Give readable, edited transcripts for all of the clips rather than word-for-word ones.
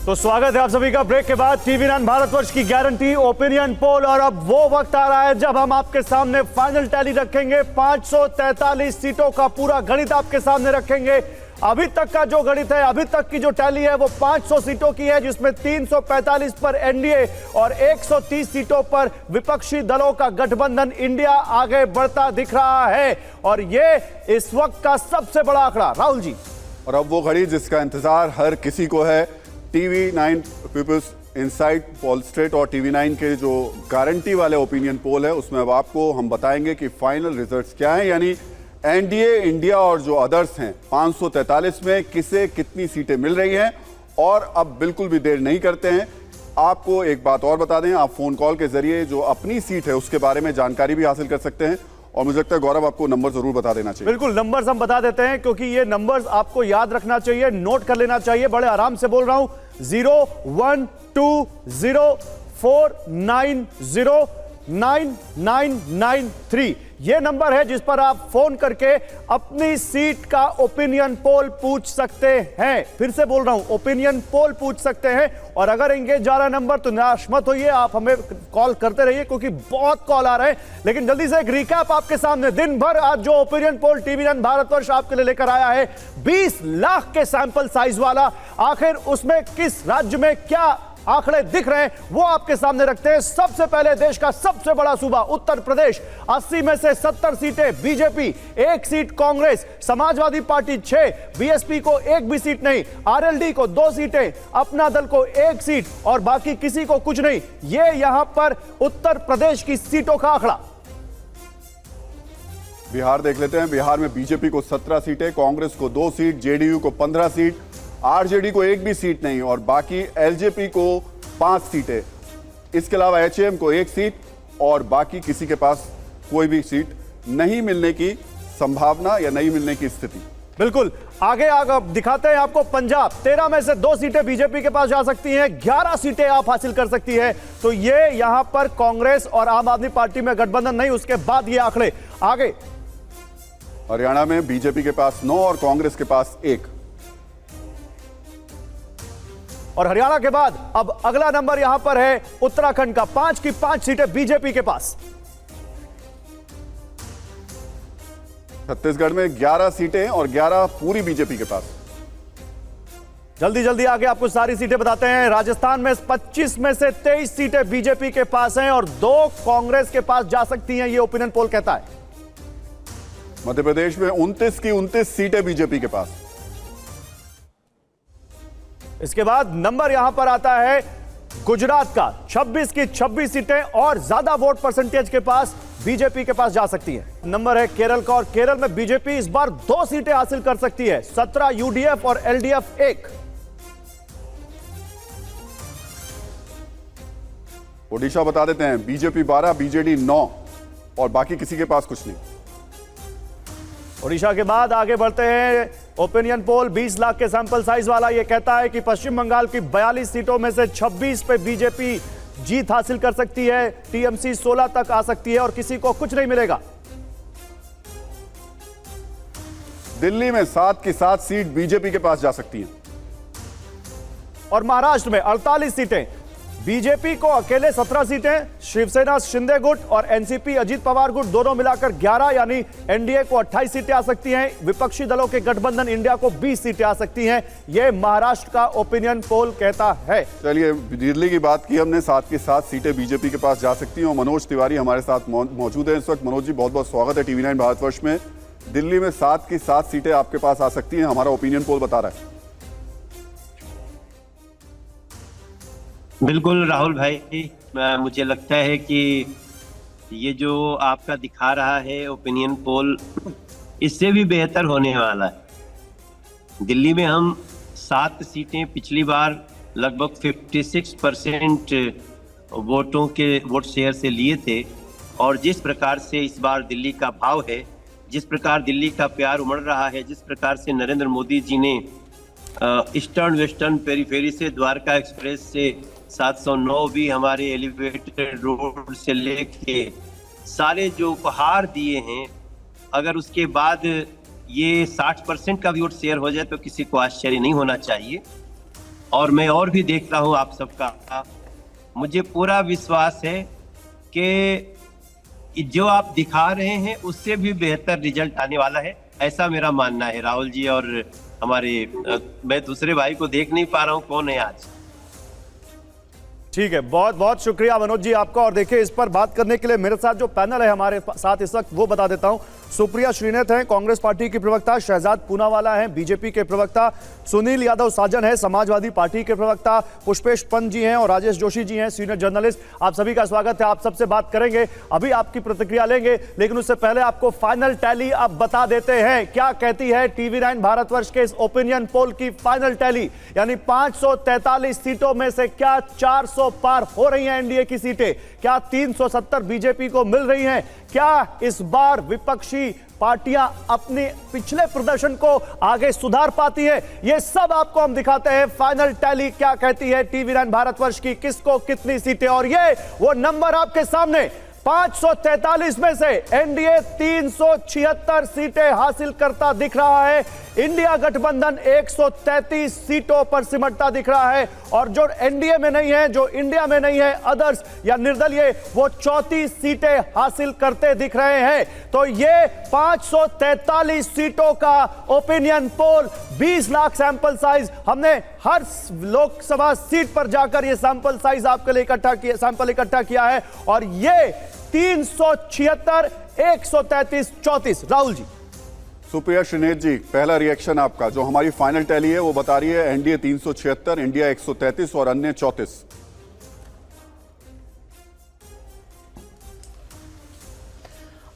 तो स्वागत है आप सभी का ब्रेक के बाद TV9 भारतवर्ष की गारंटी ओपिनियन पोल। और अब वो वक्त आ रहा है जब हम आपके सामने फाइनल टैली रखेंगे। 543 सीटों का पूरा गणित आपके सामने रखेंगे। अभी तक का जो गणित है, अभी तक की जो टैली है वो 500 सीटों की है, जिसमें 345 पर एनडीए और 130 सीटों पर विपक्षी दलों का गठबंधन इंडिया आगे बढ़ता दिख रहा है। और ये इस वक्त का सबसे बड़ा आंकड़ा। राहुल जी, और अब वो घड़ी जिसका इंतजार हर किसी को है, TV9 पीपल्स इनसाइट पोलस्ट्रेट और TV9 के जो गारंटी वाले ओपिनियन पोल है, उसमें अब आपको हम बताएंगे कि फाइनल रिजल्ट्स क्या हैं। यानी एनडीए, इंडिया और जो अदर्स हैं 543 में किसे कितनी सीटें मिल रही हैं। और अब बिल्कुल भी देर नहीं करते हैं, आपको एक बात और बता दें, आप फोन कॉल के जरिए जो अपनी सीट है उसके बारे में जानकारी भी हासिल कर सकते हैं। और मुझे लगता है गौरव आपको नंबर जरूर बता देना चाहिए। बिल्कुल, नंबर्स हम बता देते हैं क्योंकि ये नंबर्स आपको याद रखना चाहिए, नोट कर लेना चाहिए। बड़े आराम से बोल रहा हूं, 012049099993 ये नंबर है जिस पर आप फोन करके अपनी सीट का ओपिनियन पोल पूछ सकते हैं। फिर से बोल रहा हूं, ओपिनियन पोल पूछ सकते हैं। और अगर एंगेज जा रहा नंबर तो निराश मत होइए, आप हमें कॉल करते रहिए क्योंकि बहुत कॉल आ रहे हैं। लेकिन जल्दी से एक रिकैप आपके सामने, दिन भर आज जो ओपिनियन पोल TV9 भारतवर्ष आपके लिए लेकर आया है, 20 लाख के सैंपल साइज वाला। आखिर उसमें किस राज्य में क्या आंकड़े दिख रहे हैं वो आपके सामने रखते हैं। सबसे पहले देश का सबसे बड़ा सूबा उत्तर प्रदेश, 80 में से 70 सीटें BJP, 1 seat Congress, Samajwadi party 6, BSP को 1 भी सीट नहीं, आरएलडी को 2 सीटें, अपना दल को 1 सीट और बाकी किसी को कुछ नहीं। ये यहां पर उत्तर प्रदेश की सीटों का आंकड़ा। बिहार देख लेते हैं। बिहार में बीजेपी को 17 सीटें, कांग्रेस को 2 सीट, जेडीयू को 15 सीट, आरजेडी को 1 भी सीट नहीं और बाकी एलजेपी को 5 सीटें। इसके अलावा एचएम को 1 सीट और बाकी किसी के पास कोई भी सीट नहीं मिलने की संभावना या नहीं मिलने की स्थिति। बिल्कुल, आगे दिखाते हैं आपको पंजाब। 13 में से 2 सीटें बीजेपी के पास जा सकती हैं, 11 सीटें आप हासिल कर सकती है। तो ये यहां पर कांग्रेस और आम आदमी पार्टी में गठबंधन नहीं, उसके बाद ये आंकड़े आगे। हरियाणा में बीजेपी के पास 9 और कांग्रेस के पास 1। और हरियाणा के बाद अब अगला नंबर यहां पर है उत्तराखंड का, 5 की 5 सीटें बीजेपी के पास। छत्तीसगढ़ में 11 सीटें और 11 पूरी बीजेपी के पास। जल्दी जल्दी आगे आपको सारी सीटें बताते हैं। राजस्थान में 25 में से 23 सीटें बीजेपी के पास हैं और 2 कांग्रेस के पास जा सकती हैं, यह ओपिनियन पोल कहता है। मध्य प्रदेश में 29 की 29 सीटें बीजेपी के पास। इसके बाद नंबर यहां पर आता है गुजरात का, 26 की 26 सीटें और ज्यादा वोट परसेंटेज के पास बीजेपी के पास जा सकती है। नंबर है केरल का और केरल में बीजेपी इस बार 2 सीटें हासिल कर सकती है, 17 यूडीएफ और एलडीएफ 1। ओडिशा बता देते हैं, बीजेपी 12, बीजेडी 9 और बाकी किसी के पास कुछ नहीं। ओडिशा के बाद आगे बढ़ते हैं। ओपिनियन पोल 20 लाख के सैंपल साइज वाला ये कहता है कि पश्चिम बंगाल की 42 सीटों में से 26 पे बीजेपी जीत हासिल कर सकती है, टीएमसी 16 तक आ सकती है और किसी को कुछ नहीं मिलेगा। दिल्ली में 7 की 7 सीट बीजेपी के पास जा सकती हैं। और महाराष्ट्र में 48 सीटें, बीजेपी को अकेले 17 सीटें, शिवसेना शिंदे गुट और एनसीपी अजीत पवार गुट दोनों मिलाकर 11, यानी एनडीए को 28 सीटें आ सकती हैं। विपक्षी दलों के गठबंधन इंडिया को 20 सीटें आ सकती हैं। यह महाराष्ट्र का ओपिनियन पोल कहता है। चलिए, दिल्ली की बात की हमने, 7 की 7 सीटें बीजेपी के पास जा सकती हैं और मनोज तिवारी हमारे साथ मौजूद है इस वक्त। मनोज जी, बहुत बहुत स्वागत है TV9 भारतवर्ष में। दिल्ली में 7 की 7 सीटें आपके पास आ सकती हैं, हमारा ओपिनियन पोल बता रहा है। बिल्कुल राहुल भाई, मुझे लगता है कि ये जो आपका दिखा रहा है ओपिनियन पोल, इससे भी बेहतर होने वाला है। दिल्ली में हम 7 सीटें पिछली बार लगभग 56% वोट शेयर से लिए थे और जिस प्रकार से इस बार दिल्ली का भाव है, जिस प्रकार दिल्ली का प्यार उमड़ रहा है, जिस प्रकार से नरेंद्र मोदी जी ने ईस्टर्न वेस्टर्न पेरीफेरी से द्वारका एक्सप्रेस से 709 भी हमारे एलिवेटेड रोड से लेके सारे जो उपहार दिए हैं, अगर उसके बाद ये 60% का भी वोट शेयर हो जाए तो किसी को आश्चर्य नहीं होना चाहिए। और मैं और भी देख रहा हूँ आप सबका, मुझे पूरा विश्वास है कि जो आप दिखा रहे हैं उससे भी बेहतर रिजल्ट आने वाला है, ऐसा मेरा मानना है। राहुल जी और हमारे मैं दूसरे भाई को देख नहीं पा रहा हूँ, कौन है आज? ठीक है, बहुत बहुत शुक्रिया मनोज जी आपका। और देखिए, इस पर बात करने के लिए मेरे साथ जो पैनल है हमारे साथ इस वक्त, वो बता देता हूं। सुप्रिया श्रीनाथ हैं, कांग्रेस पार्टी की प्रवक्ता, शहजाद पूनावाला हैं, बीजेपी के प्रवक्ता, सुनील यादव साजन है, समाजवादी पार्टी के प्रवक्ता, पुष्पेश पंत जी हैं और राजेश जोशी जी हैं, सीनियर जर्नलिस्ट। आप सभी का स्वागत है। आप सबसे बात करेंगे, अभी आपकी प्रतिक्रिया लेंगे, लेकिन उससे पहले आपको फाइनल टैली अब बता देते हैं। क्या कहती है TV9 भारतवर्ष के इस ओपिनियन पोल की फाइनल टैली, यानी 543 सीटों में से क्या 400 पार हो रही हैं एनडीए की सीटें? क्या 370 बीजेपी को मिल रही हैं? क्या इस बार विपक्षी पार्टियां अपने पिछले प्रदर्शन को आगे सुधार पाती है? ये सब आपको हम दिखाते हैं। फाइनल टैली क्या कहती है TV9 भारतवर्ष की, किसको कितनी सीटें? और ये वो नंबर आपके सामने, 543 में से एनडीए 376 सीटें हासिल करता दिख रहा है। इंडिया गठबंधन 133 सीटों पर सिमटता दिख रहा है, और जो एनडीए में नहीं है, जो इंडिया में नहीं है, अदर्स या निर्दलीय, वो 34 सीटें हासिल करते दिख रहे हैं। तो ये 543 सीटों का opinion poll, 20 lakh sample size, हमने हर लोकसभा सीट पर जाकर ये सैंपल साइज आपके लिए सैंपल इकट्ठा किया है, और ये 376, 133, 34। राहुल जी। सुप्रिया श्रीनाथ जी, पहला रिएक्शन आपका। जो हमारी फाइनल टैली है वो बता रही है एनडीए 376, इंडिया 133 और अन्य 34।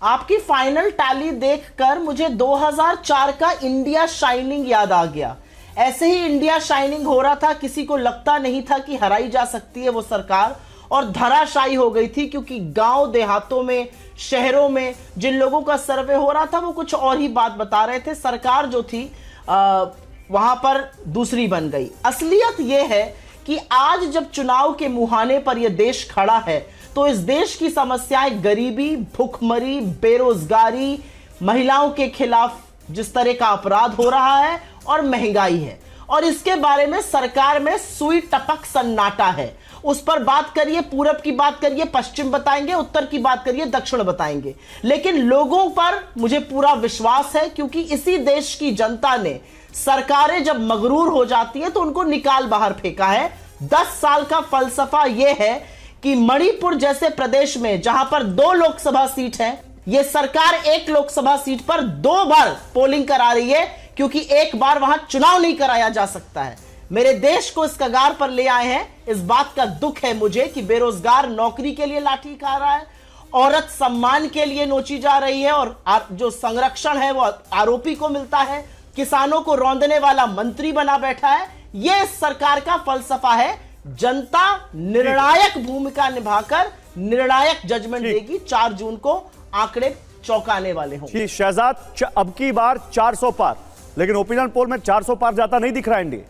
आपकी फाइनल टैली देखकर मुझे 2004 का इंडिया शाइनिंग याद आ गया। ऐसे ही इंडिया शाइनिंग हो रहा था, किसी को लगता नहीं था कि हराई जा सकती है वो सरकार, और धराशायी हो गई थी, क्योंकि गांव देहातों में, शहरों में जिन लोगों का सर्वे हो रहा था वो कुछ और ही बात बता रहे थे। सरकार जो थी वहां पर दूसरी बन गई। असलियत यह है कि आज जब चुनाव के मुहाने पर यह देश खड़ा है, तो इस देश की समस्याएं गरीबी, भूखमरी, बेरोजगारी, महिलाओं के खिलाफ जिस तरह का अपराध हो रहा है, और महंगाई है, और इसके बारे में सरकार में सुई टपक सन्नाटा है। उस पर बात करिए, पूरब की बात करिए, पश्चिम बताएंगे, उत्तर की बात करिए, दक्षिण बताएंगे, लेकिन लोगों पर मुझे पूरा विश्वास है, क्योंकि इसी देश की जनता ने, सरकारें जब मगरूर हो जाती हैं तो उनको निकाल बाहर फेंका है। 10 साल का फलसफा यह है कि मणिपुर जैसे प्रदेश में, जहां पर 2 लोकसभा सीट है, यह सरकार 1 लोकसभा सीट पर 2 बार पोलिंग करा रही है, क्योंकि एक बार वहां चुनाव नहीं कराया जा सकता है। मेरे देश को इस कगार पर ले आए हैं। इस बात का दुख है मुझे कि बेरोजगार नौकरी के लिए लाठी खा रहा है, औरत सम्मान के लिए नोची जा रही है, और जो संरक्षण है वो आरोपी को मिलता है, किसानों को रौंदने वाला मंत्री बना बैठा है। यह इस सरकार का फलसफा है। जनता निर्णायक भूमिका निभाकर निर्णायक जजमेंट देगी। 4 जून को आंकड़े चौंकाने वाले होंगे। शहजाद, अब की बार 400 पार, लेकिन ओपिनियन पोल में 400 पार जाता नहीं दिख रहा है एनडीए।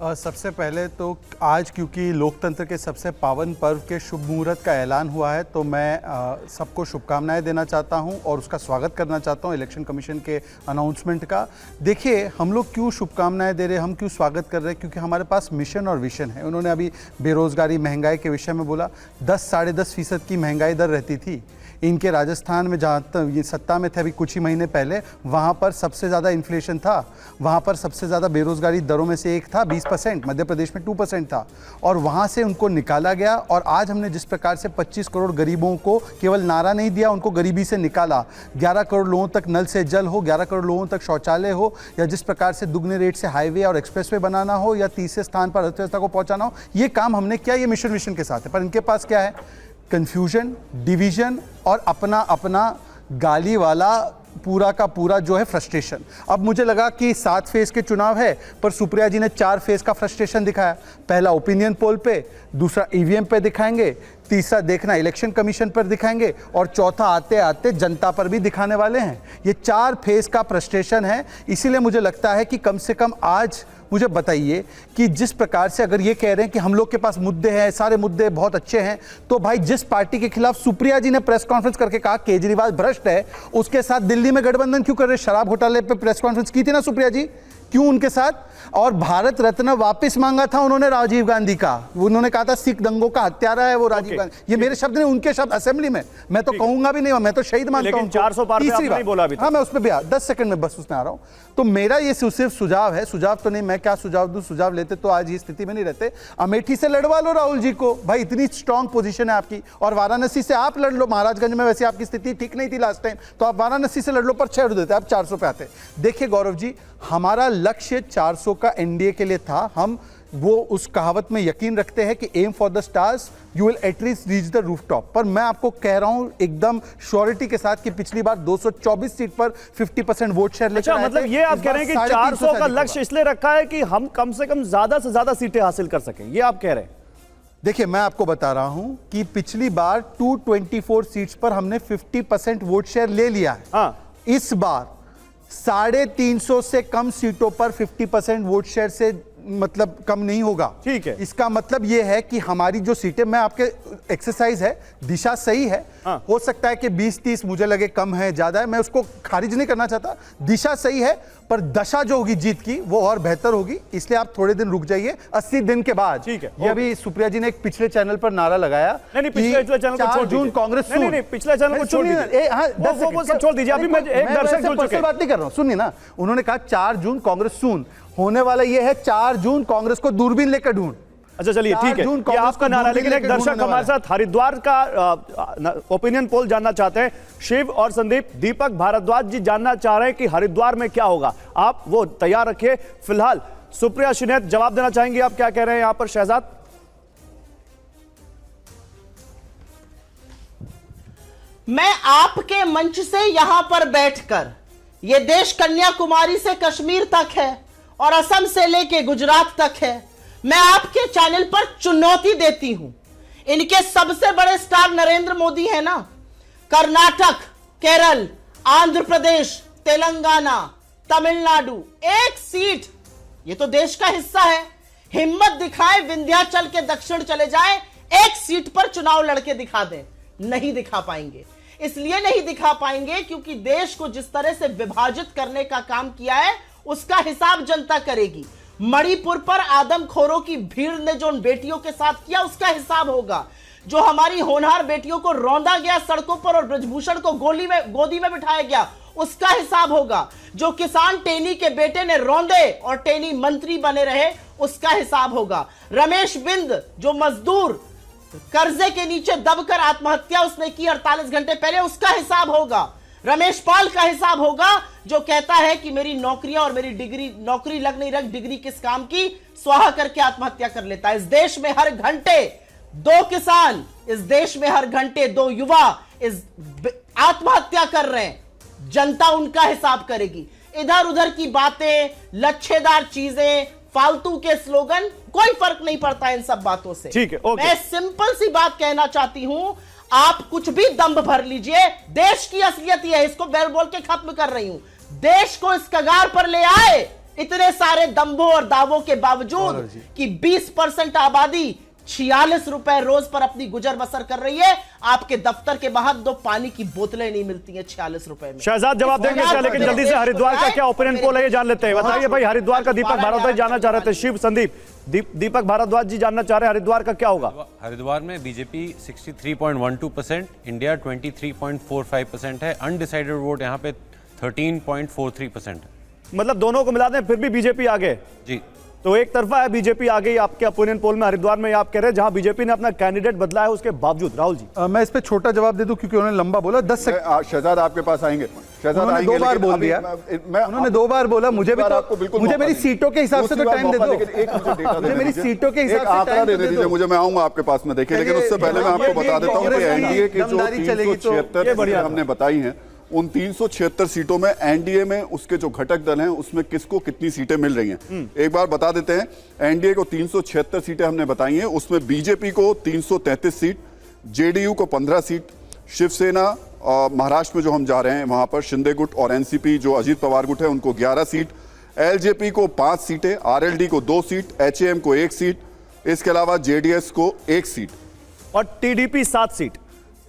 सबसे पहले तो आज क्योंकि लोकतंत्र के सबसे पावन पर्व के शुभ मुहूर्त का ऐलान हुआ है, तो मैं सबको शुभकामनाएं देना चाहता हूं और उसका स्वागत करना चाहता हूं इलेक्शन कमीशन के अनाउंसमेंट का। देखिए, हम लोग क्यों शुभकामनाएं दे रहे हैं, हम क्यों स्वागत कर रहे हैं, क्योंकि हमारे पास मिशन और विशन है। उन्होंने अभी बेरोजगारी, महंगाई के विषय में बोला। 10-10.5% की महंगाई दर रहती थी इनके राजस्थान में, जहाँ तक ये सत्ता में थे अभी कुछ ही महीने पहले, वहाँ पर सबसे ज़्यादा इन्फ्लेशन था, वहाँ पर सबसे ज़्यादा बेरोजगारी दरों में से एक था, 20%, मध्य प्रदेश में 2% था, और वहाँ से उनको निकाला गया। और आज हमने जिस प्रकार से 25 करोड़ गरीबों को केवल नारा नहीं दिया, उनको गरीबी से निकाला। 11 करोड़ लोगों तक नल से जल हो, 11 करोड़ लोगों तक शौचालय हो, या जिस प्रकार से दुगने रेट से हाईवे और एक्सप्रेसवे बनाना हो, या तीसरे स्थान पर अर्थव्यवस्था को पहुँचाना हो, ये काम हमने किया। ये मिशन विशन के साथ है। पर इनके पास क्या है? कंफ्यूजन, डिवीजन और अपना अपना गाली वाला पूरा का पूरा जो है फ्रस्ट्रेशन। अब मुझे लगा कि 7 फेज के चुनाव है, पर सुप्रिया जी ने 4 फेज का फ्रस्ट्रेशन दिखाया। पहला ओपिनियन पोल पे, दूसरा ईवीएम पे दिखाएंगे, तीसरा देखना इलेक्शन कमीशन पर दिखाएंगे, और चौथा आते आते जनता पर भी दिखाने वाले हैं। ये 4 फेज का फ्रस्ट्रेशन है। इसीलिए मुझे लगता है कि कम से कम आज मुझे बताइए कि जिस प्रकार से अगर ये कह रहे हैं कि हम लोग के पास मुद्दे हैं, सारे मुद्दे बहुत अच्छे हैं, तो भाई जिस पार्टी के खिलाफ सुप्रिया जी ने प्रेस कॉन्फ्रेंस करके कहा केजरीवाल भ्रष्ट है, उसके साथ दिल्ली में गठबंधन क्यों कर रहे? शराब घोटाले पे प्रेस कॉन्फ्रेंस की थी ना सुप्रिया जी, क्यों उनके साथ? और भारत रत्न वापस मांगा था उन्होंने राजीव गांधी का। उन्होंने कहा था सिख दंगों का हत्यारा है वो राजीव गांधी। ये मेरे शब्द नहीं, उनके शब्द असेंबली में। मैं तो कहूंगा भी नहीं, मैं तो शहीद मानता हूं। लेकिन 400 पार पे आपने नहीं बोला अभी तक। हाँ, मैं उसमें भी 10 सेकंड में बस उसमें आ रहा हूं। तो मेरा ये सिर्फ सुझाव है, सुझाव तो नहीं, मैं क्या सुझाव दूं, सुझाव लेते तो आज ये स्थिति में नहीं रहते। अमेठी से लड़वा लो राहुल जी को, भाई इतनी स्ट्रांग पोजीशन है आपकी, और वाराणसी से आप लड़ लो। महाराजगंज में वैसे आपकी स्थिति ठीक नहीं थी लास्ट टाइम, तो आप वाराणसी से लड़ लो, पर 6 देते, आप 400 पे आते। देखिए गौरव जी, हमारा लक्ष्य 400 का एनडीए के लिए था। हम वो उस कहावत में यकीन रखते हैं कि aim for the stars you will at least reach the rooftop. पर मैं आपको कह रहा हूं एकदम श्योरिटी के साथ कि पिछली बार 224 सीट पर 50% वोट शेयर लेकर आए थे। मतलब ये आप कह रहे हैं कि 400 का लक्ष्य इसलिए रखा है कि हम कम से कम ज्यादा से ज्यादा सीटें हासिल कर सकें, ये आप कह रहे हैं? देखिए मैं आपको बता रहा हूं कि पिछली बार 224 सीट्स पर हमने 50% वोट शेयर ले लिया है। हाँ। इस बार 350 से कम सीटों पर 50% वोट शेयर से मतलब कम नहीं होगा। ठीक है। इसका मतलब यह है कि हमारी जो सीटें, मैं आपके एक्सरसाइज है, दिशा सही है। हाँ। हो सकता है कि 20-30 मुझे लगे कम है ज्यादा है, मैं उसको खारिज नहीं करना चाहता। दिशा सही है, पर दशा जो होगी जीत की वो और बेहतर होगी। इसलिए आप थोड़े दिन रुक जाइए, 80 दिन के बाद। ठीक है। ये अभी सुप्रिया जी ने एक पिछले चैनल पर नारा लगाया, नहीं, पिछले चैनल को छोड़ जून दीजिए। कांग्रेस नहीं, पिछले चैनल को छोड़ दीजिए। वो सब छोड़ दीजिए, अभी मैं एक दर्शक जुड़ चुके हैं। बात नहीं कर रहा हूं, सुनिए ना। उन्होंने कहा 4 जून कांग्रेस सून, होने वाला ये है 4 जून कांग्रेस को दूरबीन लेकर ढूंढ। अच्छा चलिए ठीक है, ये आपका नारा। लेकिन एक दर्शक हमारे साथ हरिद्वार का ओपिनियन पोल जानना चाहते हैं। शिव और संदीप, दीपक भारद्वाज जी जानना चाह रहे हैं कि हरिद्वार में क्या होगा। आप वो तैयार रखिए। फिलहाल सुप्रिया शिनेत जवाब देना चाहेंगे, आप क्या कह रहे हैं यहां पर? शहजाद, मैं आपके मंच से यहां पर बैठकर, यह देश कन्याकुमारी से कश्मीर तक है और असम से लेके गुजरात तक है, मैं आपके चैनल पर चुनौती देती हूं। इनके सबसे बड़े स्टार नरेंद्र मोदी है ना। कर्नाटक, केरल, आंध्र प्रदेश, तेलंगाना, तमिलनाडु, एक सीट, ये तो देश का हिस्सा है। हिम्मत दिखाए, विंध्याचल के दक्षिण चले जाए, एक सीट पर चुनाव लड़के दिखा दें। नहीं दिखा पाएंगे। इसलिए नहीं दिखा पाएंगे क्योंकि देश को जिस तरह से विभाजित करने का काम किया है उसका हिसाब जनता करेगी। मणिपुर पर आदमखोरों की भीड़ ने जो उन बेटियों के साथ किया उसका हिसाब होगा। जो हमारी होनहार बेटियों को रौंदा गया सड़कों पर और ब्रजभूषण को गोदी में बिठाया गया उसका हिसाब होगा। जो किसान टेनी के बेटे ने रौंदे और टेनी मंत्री बने रहे उसका हिसाब होगा। रमेश बिंद जो मजदूर कर्जे के नीचे दबकर आत्महत्या उसने की 48 घंटे पहले, उसका हिसाब होगा। रमेश पाल का हिसाब होगा जो कहता है कि मेरी नौकरियां और मेरी डिग्री, नौकरी लग नहीं रख, डिग्री किस काम की, स्वाहा करके आत्महत्या कर लेता है। इस देश में हर घंटे 2 किसान, इस देश में हर घंटे 2 युवा इस आत्महत्या कर रहे हैं। जनता उनका हिसाब करेगी। इधर उधर की बातें, लच्छेदार चीजें, फालतू के स्लोगन, कोई फर्क नहीं पड़ता इन सब बातों से। ठीक है, ओके। मैं सिंपल सी बात कहना चाहती हूं, आप कुछ भी दंभ भर लीजिए, देश की असलियत यह है, इसको बोल के खत्म कर रही हूं। देश को इस कगार पर ले आए इतने सारे दंभों और दावों के बावजूद कि 20% आबादी 46 रुपए रोज पर अपनी गुजर बसर कर रही है। आपके दफ्तर के बाहर 2 पानी की बोतलें नहीं मिलती हैं 46 रुपए में। शहजाद जवाब देंगे क्या? लेकिन जल्दी से हरिद्वार का क्या ओपिनियन पोल है ये जान लेते हैं। बताइए भाई, हरिद्वार का दीपक भारद्वाज जानना चाह रहे थे। शिव, संदीप, दीपक भारद्वाज जी जानना चाह रहे हैं हरिद्वार का क्या होगा? हरिद्वार में बीजेपी 63.12%, इंडिया 23.45% है। अनडिसाइडेड वोट यहाँ पे 13.43% है। मतलब दोनों को मिला दें फिर भी बीजेपी आगे? जी, तो एक तरफा है बीजेपी आगे आपके ओपिनियन पोल में हरिद्वार में, आप कह रहे हैं जहां बीजेपी ने अपना कैंडिडेट बदला है उसके बावजूद। राहुल जी, मैं इस पे छोटा जवाब दे दूं क्योंकि उन्होंने लंबा बोला। 10 सेकंड। शहजाद आपके पास आएंगे। शहजाद उन्होंने आएंगे, 2 बार लेकिन बोल अभी दिया। मैं उन्होंने 2 बार बोला। मुझे भी आपको बिल्कुल मुझे मौका मेरी दीजिए। सीटों के हिसाब से तो दूसरी टाइम दे बार दो। मौका, लेकिन एक मुझे डेटा मुझे देने मेरी दीजिए। सीटों के हिसाब एक से आंकड़ा टाइम तो देने दे दीजिए दो। मुझे, मैं आऊंगा आपके पास में। देखिए, लेकिन उससे पहले मैं आपको बता देता हूं कि एनडीए की जो 376 सीटें हमने बताई हैं, उन 376 सीटों में एनडीए में उसके जो घटक दल हैं उसमें किसको कितनी सीटें मिल रही हैं एक बार बता देते हैं। एनडीए को 376 सीटें हमने बताई हैं, उसमें बीजेपी को 333 सीट, जेडीयू को 15 सीट, शिवसेना महाराष्ट्र में जो हम जा रहे हैं वहां पर शिंदे गुट और एनसीपी जो अजीत पवार गुट है उनको 11 सीट, एलजेपी को 5 सीटें, आरएलडी को 2 सीट, एचएएम को 1 सीट, इसके अलावा जेडीएस को 1 सीट और टीडीपी 7 सीट।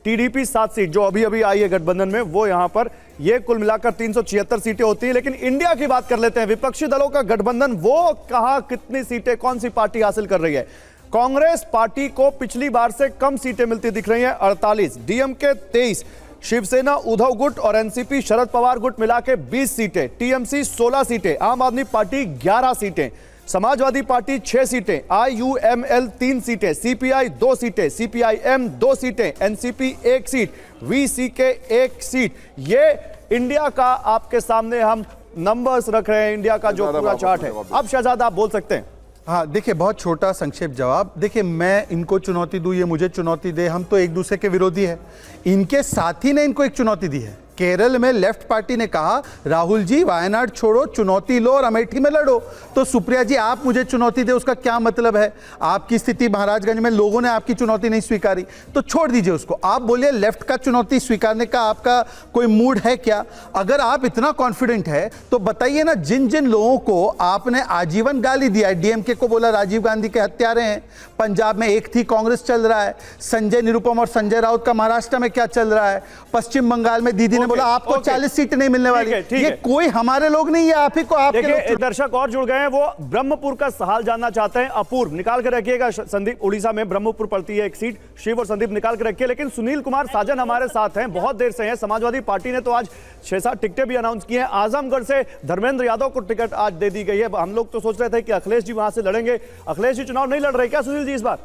टीडीपी 7 सीट जो अभी अभी आई है गठबंधन में, वो यहां पर, ये कुल मिलाकर 376 सीटें होती हैं। लेकिन इंडिया की बात कर लेते हैं, विपक्षी दलों का गठबंधन, वो कहां कितनी सीटें कौन सी पार्टी हासिल कर रही है। कांग्रेस पार्टी को पिछली बार से कम सीटें मिलती दिख रही हैं, 48, डीएमके 23, शिवसेना उद्धव गुट और एनसीपी शरद पवार गुट मिला के 20 सीटें, टीएमसी 16 सीटें, आम आदमी पार्टी 11 सीटें, समाजवादी पार्टी 6 सीटें, आईयूएमएल 3 सीटें, सीपीआई 2 सीटें, सीपीआईएम 2 सीटें, एनसीपी 1 सीट, वीसीके 1 सीट। ये इंडिया का आपके सामने हम नंबर्स रख रहे हैं, इंडिया का जो पूरा चार्ट है। अब शहजाद आप बोल सकते हैं। हाँ, देखिए, बहुत छोटा संक्षेप जवाब। देखिए, मैं इनको चुनौती दूं, ये मुझे चुनौती दे, हम तो एक दूसरे के विरोधी हैं। इनके साथी ने इनको एक चुनौती दी है। केरल में लेफ्ट पार्टी ने कहा, राहुल जी वायनाड छोड़ो, चुनौती लो और अमेठी में लड़ो। तो सुप्रिया जी, आप मुझे चुनौती दे, उसका क्या मतलब है? आपकी स्थिति महाराजगंज में लोगों ने आपकी चुनौती नहीं स्वीकारी, तो छोड़ दीजिए उसको। आप बोलिए लेफ्ट का चुनौती स्वीकारने का आपका कोई मूड है क्या? अगर आप इतना कॉन्फिडेंट है तो बताइए ना, जिन जिन लोगों को आपने आजीवन गाली दिया है, डीएमके को बोला राजीव गांधी के हत्यारे हैं, पंजाब में एक थी कांग्रेस चल रहा है, संजय निरुपम और संजय राउत का महाराष्ट्र में क्या चल रहा है, पश्चिम बंगाल में दीदी ने बोला आपको 40 सीट नहीं मिलने वाली। ये कोई हमारे लोग नहीं है, आप ही को आपके लोग। दर्शक और जुड़ गए हैं, वो ब्रह्मपुर का हाल जानना चाहते हैं। अपूर्व निकाल के रखिएगा, संदीप, उड़ीसा में ब्रह्मपुर पड़ती है एक सीट, शिव और संदीप निकाल के रखिए। लेकिन सुनील कुमार साजन हमारे साथ हैं, बहुत देर से हैं। समाजवादी पार्टी ने तो आज 6-7 टिकटें भी अनाउंस की हैं। आजमगढ़ से धर्मेंद्र यादव को टिकट आज दे दी गई है। हम लोग तो सोच रहे थे कि अखिलेश जी वहां से लड़ेंगे, अखिलेश जी चुनाव नहीं लड़ रहे क्या सुनील जी इस बार?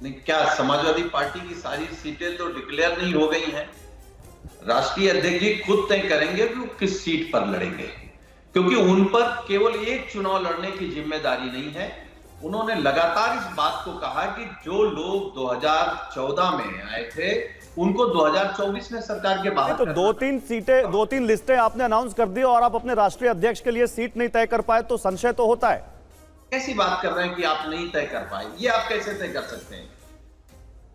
नहीं, क्या समाजवादी पार्टी की सारी सीटें तो डिक्लेयर नहीं हो गई हैं? राष्ट्रीय अध्यक्ष जी खुद तय करेंगे कि वो किस सीट पर लड़ेंगे, क्योंकि उन पर केवल एक चुनाव लड़ने की जिम्मेदारी नहीं है। उन्होंने लगातार इस बात को कहा कि जो लोग 2014 में आए थे उनको 2024 में सरकार के बाहर। तो 2-3 सीटें, 2-3 लिस्टें आपने अनाउंस कर दी और आप अपने राष्ट्रीय अध्यक्ष के लिए सीट नहीं तय कर पाए, तो संशय तो होता है। कैसी बात कर रहे हैं कि आप नहीं तय कर पाए? ये आप कैसे तय कर सकते हैं?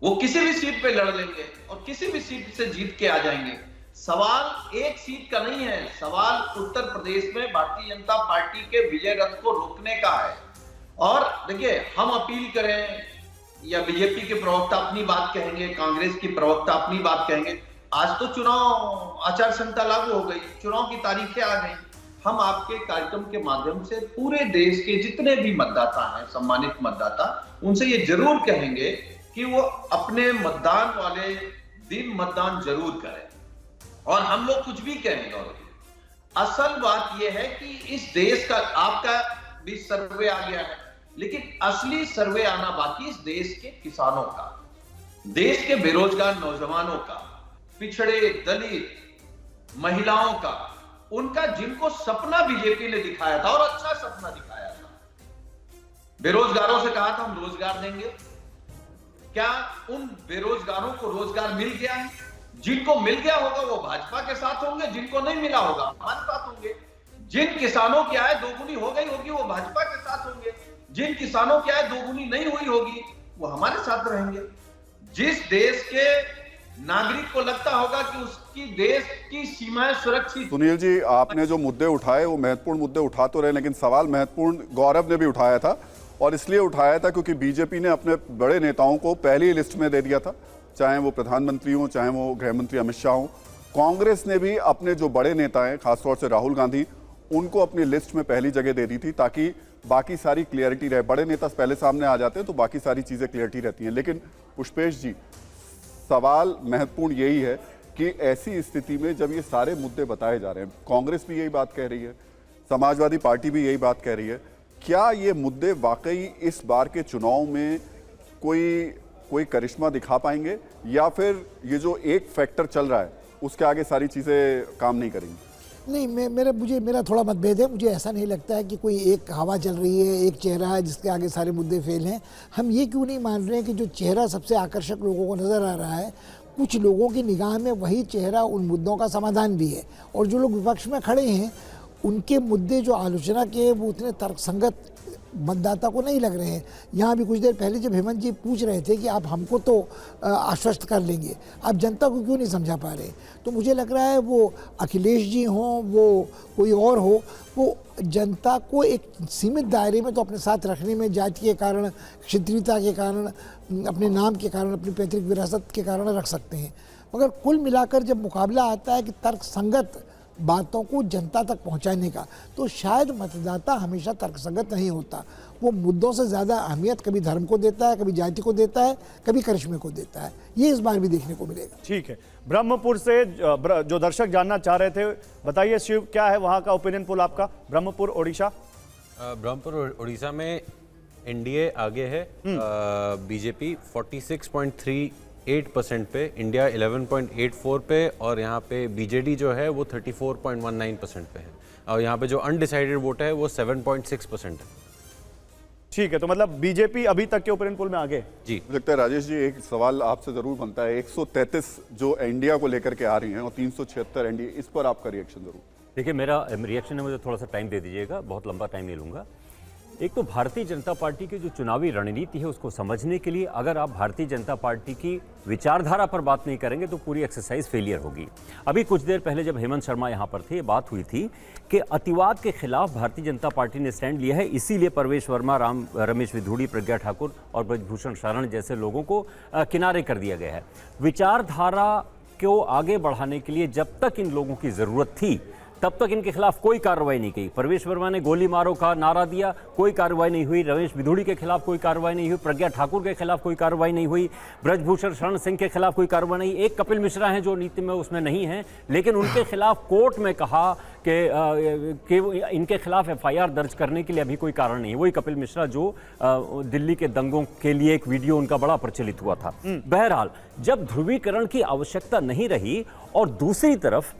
वो किसी भी सीट पे लड़ लेंगे और किसी भी सीट से जीत के आ जाएंगे। सवाल एक सीट का नहीं है, सवाल उत्तर प्रदेश में भारतीय जनता पार्टी के विजय रथ को रोकने का है। और देखिए, हम अपील करें या बीजेपी के प्रवक्ता अपनी बात कहेंगे, कांग्रेस की प्रवक्ता अपनी बात कहेंगे, आज तो चुनाव आचार संहिता लागू हो गई, चुनाव की तारीखें आ गई। हम आपके कार्यक्रम के माध्यम से पूरे देश के जितने भी मतदाता हैं, सम्मानित मतदाता, उनसे ये जरूर कहेंगे कि वो अपने मतदान वाले दिन मतदान जरूर करें। और हम लोग कुछ भी कहेंगे, और असल बात यह है कि इस देश का, आपका भी सर्वे आ गया है, लेकिन असली सर्वे आना बाकी इस देश के किसानों का, देश के बेरोजगार नौजवानों का, पिछड़े दलित महिलाओं का, उनका जिनको सपना बीजेपी ने दिखाया था और अच्छा सपना दिखाया था। बेरोजगारों से कहा था हम रोजगार देंगे, क्या उन बेरोजगारों को रोजगार मिल गया है? जिनको मिल गया होगा वो भाजपा के साथ होंगे, जिनको नहीं मिला होगा हमारे साथ होंगे। जिन किसानों की आय दोगुनी हो गई होगी वो भाजपा के साथ होंगे, जिन किसानों की आय दोगुनी नहीं हुई होगी वो हमारे साथ रहेंगे। जिस देश के नागरिक को लगता होगा कि उसकी देश की सीमाएं सुरक्षित। सुनील जी, आपने जो मुद्दे उठाए वो महत्वपूर्ण मुद्दे उठा तो रहे, लेकिन सवाल महत्वपूर्ण गौरव ने भी उठाया था, और इसलिए उठाया था क्योंकि बीजेपी ने अपने बड़े नेताओं को पहली लिस्ट में दे दिया था, चाहे वो प्रधानमंत्री हो, चाहे वो गृह मंत्री अमित शाह हो। कांग्रेस ने भी अपने जो बड़े नेता हैं, खासतौर से राहुल गांधी, उनको अपनी लिस्ट में पहली जगह दे दी थी, ताकि बाकी सारी क्लियरिटी रहे। बड़े नेता पहले सामने आ जाते हैं तो बाकी सारी चीज़ें क्लियरिटी रहती हैं। लेकिन पुष्पेश जी, सवाल महत्वपूर्ण यही है कि ऐसी स्थिति में जब ये सारे मुद्दे बताए जा रहे हैं, कांग्रेस भी यही बात कह रही है, समाजवादी पार्टी भी यही बात कह रही है, क्या ये मुद्दे वाकई इस बार के चुनाव में कोई करिश्मा दिखा पाएंगे, या फिर ये जो एक फैक्टर चल रहा है उसके आगे सारी चीज़ें काम नहीं करेंगी? नहीं, मेरा थोड़ा मतभेद है। मुझे ऐसा नहीं लगता है कि कोई एक हवा चल रही है, एक चेहरा है जिसके आगे सारे मुद्दे फेल हैं। हम ये क्यों नहीं मान रहे हैं कि जो चेहरा सबसे आकर्षक लोगों को नज़र आ रहा है, कुछ लोगों की निगाह में वही चेहरा उन मुद्दों का समाधान भी है। और जो लोग विपक्ष में खड़े हैं उनके मुद्दे जो आलोचना के वो उतने तर्कसंगत मतदाता को नहीं लग रहे हैं। यहाँ भी कुछ देर पहले जब हेमंत जी पूछ रहे थे कि आप हमको तो आश्वस्त कर लेंगे, आप जनता को क्यों नहीं समझा पा रहे, तो मुझे लग रहा है वो अखिलेश जी हों, वो कोई और हो, वो जनता को एक सीमित दायरे में तो अपने साथ रखने में जाति के कारण, क्षेत्रीयता के कारण, अपने नाम के कारण, अपनी पैतृक विरासत के कारण रख सकते हैं। मगर कुल मिलाकर जब मुकाबला आता है कि तर्कसंगत बातों को जनता तक पहुंचाने का, तो शायद मतदाता हमेशा तर्कसंगत नहीं होता। वो मुद्दों से ज़्यादा अहमियत कभी धर्म को देता है, कभी जाति को देता है, कभी करिश्मे को देता है। ये इस बार भी देखने को मिलेगा। ठीक है, ब्रह्मपुर से जो दर्शक जानना चाह रहे थे, बताइए शिव, क्या है वहाँ का ओपिनियन पोल आपका, ब्रह्मपुर ओडिशा? ब्रह्मपुर उड़ीसा में एनडीए आगे है, बीजेपी 46.38% पे, इंडिया 11.84 पे, और यहाँ पे बीजेडी जो है वो 34.19% पे है, और यहाँ पे जो अनडिसाइडेड वोट है वो 7.6% है। ठीक है, तो मतलब बीजेपी अभी तक के ओपिनियन पोल में आगे है। जी, मुझे लगता है राजेश जी एक सवाल आपसे जरूर बनता है, 133 जो इंडिया को लेकर के आ रही हैं और 376 एनडीए, इस पर आपका रिएक्शन जरूर। देखिए, मेरा रिएक्शन है, मुझे थोड़ा सा टाइम दे दीजिएगा, बहुत लंबा टाइम नहीं लूँगा। एक तो भारतीय जनता पार्टी की जो चुनावी रणनीति है उसको समझने के लिए अगर आप भारतीय जनता पार्टी की विचारधारा पर बात नहीं करेंगे तो पूरी एक्सरसाइज फेलियर होगी। अभी कुछ देर पहले जब हेमंत शर्मा यहाँ पर थे, बात हुई थी कि अतिवाद के खिलाफ भारतीय जनता पार्टी ने स्टैंड लिया है, इसीलिए परवेश वर्मा, रमेश विधूड़ी, प्रज्ञा ठाकुर और ब्रजभूषण शरण जैसे लोगों को किनारे कर दिया गया है। विचारधारा को आगे बढ़ाने के लिए जब तक इन लोगों की ज़रूरत थी तब तक इनके खिलाफ कोई कार्रवाई नहीं की। परवेश वर्मा ने गोली मारो का नारा दिया, कोई कार्रवाई नहीं हुई। रमेश विधूड़ी के खिलाफ कोई कार्रवाई नहीं हुई। प्रज्ञा ठाकुर के खिलाफ कोई कार्रवाई नहीं हुई। ब्रजभूषण शरण सिंह के खिलाफ कोई कार्रवाई नहीं। एक कपिल मिश्रा हैं जो नीति में उसमें नहीं है, लेकिन उनके खिलाफ कोर्ट में कहा कि इनके खिलाफ एफआईआर दर्ज करने के लिए अभी कोई कारण नहीं। वही कपिल मिश्रा जो दिल्ली के दंगों के लिए एक वीडियो उनका बड़ा प्रचलित हुआ था। बहरहाल, जब ध्रुवीकरण की आवश्यकता नहीं रही और दूसरी तरफ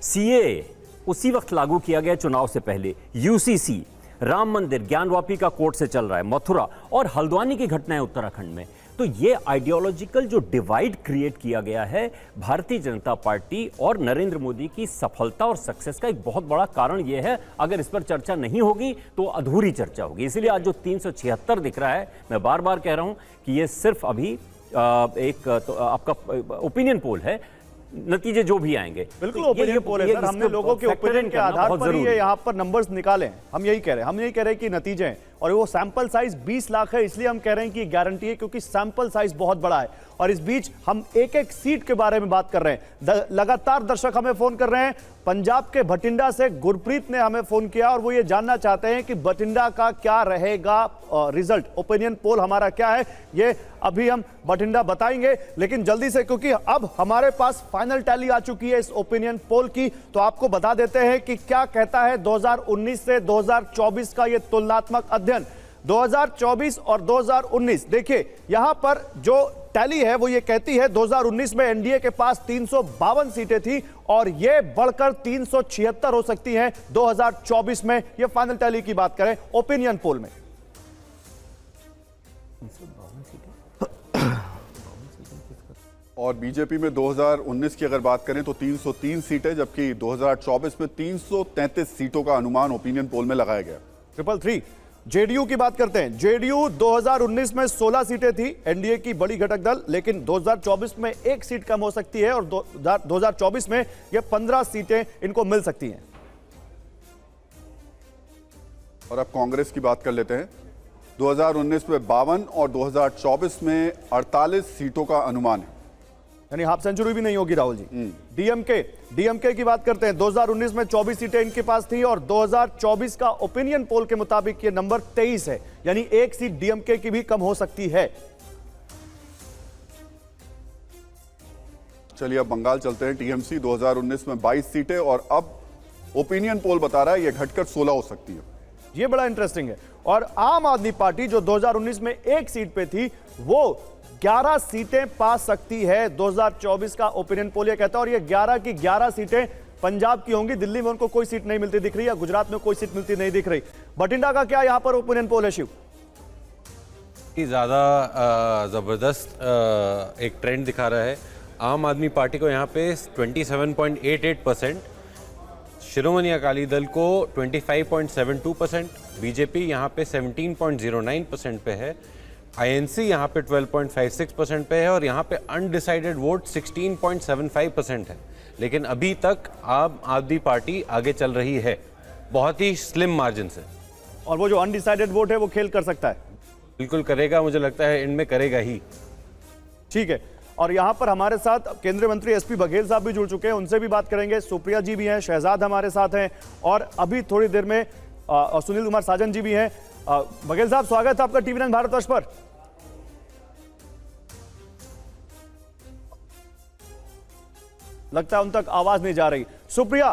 सीए उसी वक्त लागू किया गया चुनाव से पहले, यूसीसी, राम मंदिर, ज्ञानवापी का कोर्ट से चल रहा है, मथुरा और हल्द्वानी की घटनाएं उत्तराखंड में, तो ये आइडियोलॉजिकल जो डिवाइड क्रिएट किया गया है भारतीय जनता पार्टी और नरेंद्र मोदी की सफलता और सक्सेस का एक बहुत बड़ा कारण ये है। अगर इस पर चर्चा नहीं होगी तो अधूरी चर्चा होगी। इसीलिए आज जो 376 दिख रहा है, मैं बार बार कह रहा हूं कि ये सिर्फ अभी एक तो आपका ओपिनियन पोल है, नतीजे जो भी आएंगे बिल्कुल ओपिनियन पोल है सर। हमने लोगों के ओपिनियन के आधार पर ये यहाँ पर नंबर्स निकाले हैं। हम यही कह रहे हैं कि नतीजे हैं, और वो सैंपल साइज 20 लाख है, इसलिए हम कह रहे हैं कि गारंटी है क्योंकि सैंपल साइज बहुत बड़ा है। और इस बीच हम एक एक सीट के बारे में बात कर रहे हैं। लगातार दर्शक हमें फोन कर रहे हैं। पंजाब के भटिंडा से गुरप्रीत ने हमें फोन किया और वो ये जानना चाहते हैं कि भटिंडा का क्या रहेगा रिजल्ट, ओपिनियन पोल हमारा क्या है, ये अभी हम भटिंडा बताएंगे। लेकिन जल्दी से, क्योंकि अब हमारे पास फाइनल टैली आ चुकी है इस ओपिनियन पोल की, तो आपको बता देते हैं कि क्या कहता है 2019 से 2024 का ये तुलनात्मक अध्ययन। 2024 और 2019, देखिए यहां पर जो टैली है वो ये कहती है 2019 में एनडीए के पास 352 सीटें थी और ये बढ़कर 376 हो सकती हैं 2024 में। ये फाइनल टैली की बात करें ओपिनियन पोल में। और बीजेपी में 2019 की अगर बात करें तो 303 सीटें, जबकि 2024 में 333 सीटों का अनुमान ओपिनियन पोल में लगाया गया। 333 जेडीयू की बात करते हैं। जेडीयू 2019 में 16 सीटें थी, एनडीए की बड़ी घटक दल, लेकिन 2024 में एक सीट कम हो सकती है और 2024 में ये 15 सीटें इनको मिल सकती हैं। और अब कांग्रेस की बात कर लेते हैं। 2019 में 52 और 2024 में 48 सीटों का अनुमान है, यानी हाफ सेंचुरी भी नहीं होगी राहुल जी। डीएमके की बात करते हैं। 2019 में 24 सीटें इनके पास थी और 2024 का ओपिनियन पोल के मुताबिक ये नंबर 23 है, यानी एक सीट डीएमके की भी कम हो सकती है। चलिए अब बंगाल चलते हैं। टीएमसी 2019 में 22 सीटें और अब ओपिनियन पोल बता रहा है ये घटकर 16 हो सकती है। ये बड़ा इंटरेस्टिंग है। और आम आदमी पार्टी जो 2019 में एक सीट पे थी वो 11 सीटें पा सकती है। 2024 का ओपिनियन पोल ये कहता है, और ये 11 की 11 सीटें पंजाब की होंगी। दिल्ली में उनको कोई सीट नहीं मिलती दिख रही है, गुजरात में कोई सीट मिलती नहीं दिख रही। बठिंडा का क्या यहां पर ओपिनियन पोल है शिव? ज़्यादा ज़बरदस्त एक ट्रेंड दिखा रहा है। आम आदमी पार्टी को यहाँ पे 27.88%, शिरोमणि अकाली दल को 25.72%, बीजेपी यहाँ पे 17.09% पे है, आईएनसी यहाँ पे 12.56% पे है और यहाँ पे अनडिसाइडेड वोट 16.75% है। लेकिन अभी तक आम आदमी पार्टी आगे चल रही है बहुत ही स्लिम मार्जिन से। और वो जो अनडिसाइडेड वोट है वो खेल कर सकता है। बिल्कुल करेगा, मुझे लगता है इनमें करेगा ही। ठीक है, और यहां पर हमारे साथ केंद्रीय मंत्री एसपी बघेल साहब भी जुड़ चुके हैं, उनसे भी बात करेंगे। सुप्रिया जी भी हैं, शहजाद हमारे साथ हैं और अभी थोड़ी देर में सुनील कुमार साजन जी भी हैं। बघेल साहब, स्वागत है आपका TV9 भारतवर्ष पर। लगता है उन तक आवाज नहीं जा रही। सुप्रिया,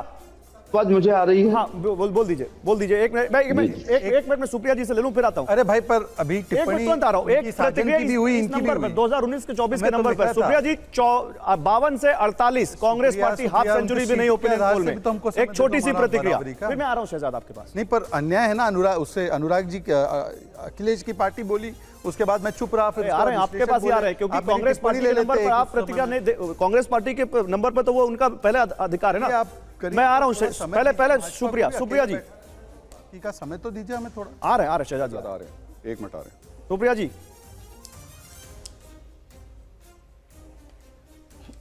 आवाज मुझे आ रही है? हाँ, बोल दीजिए। एक मिनट में सुप्रिया जी से ले लूं, फिर आता हूं। अरे भाई, पर अभी टिप्पणी आ रहा हूं। एक प्रतिक्रिया की भी हुई, इनकी भी हुई। 2019 के 24 के नंबर पर सुप्रिया जी 52 से 48, कांग्रेस पार्टी हाफ सेंचुरी भी नहीं ओपिनियन पोल में। एक छोटी सी प्रतिक्रिया, फिर मैं आ रहा हूं शहजाद आपके पास। नहीं, पर अन्याय है ना। अनुराग जी, अखिलेश की पार्टी बोली, उसके बाद मैं चुप रहा। फिर आ रहे हैं आपके पास ही आ रहे हैं, क्योंकि कांग्रेस पार्टी के नंबर पर आप प्रतिक्रिया नहीं, कांग्रेस पार्टी के नंबर पर तो वो उनका पहले अधिकार है ना। मैं आ रहा हूं पहले सुप्रिया जी का समय तो दीजिए हमें थोड़ा। आ रहे हैं शहजाद जी, आ रहे हैं, 1 मिनट आ रहे हैं। सुप्रिया जी,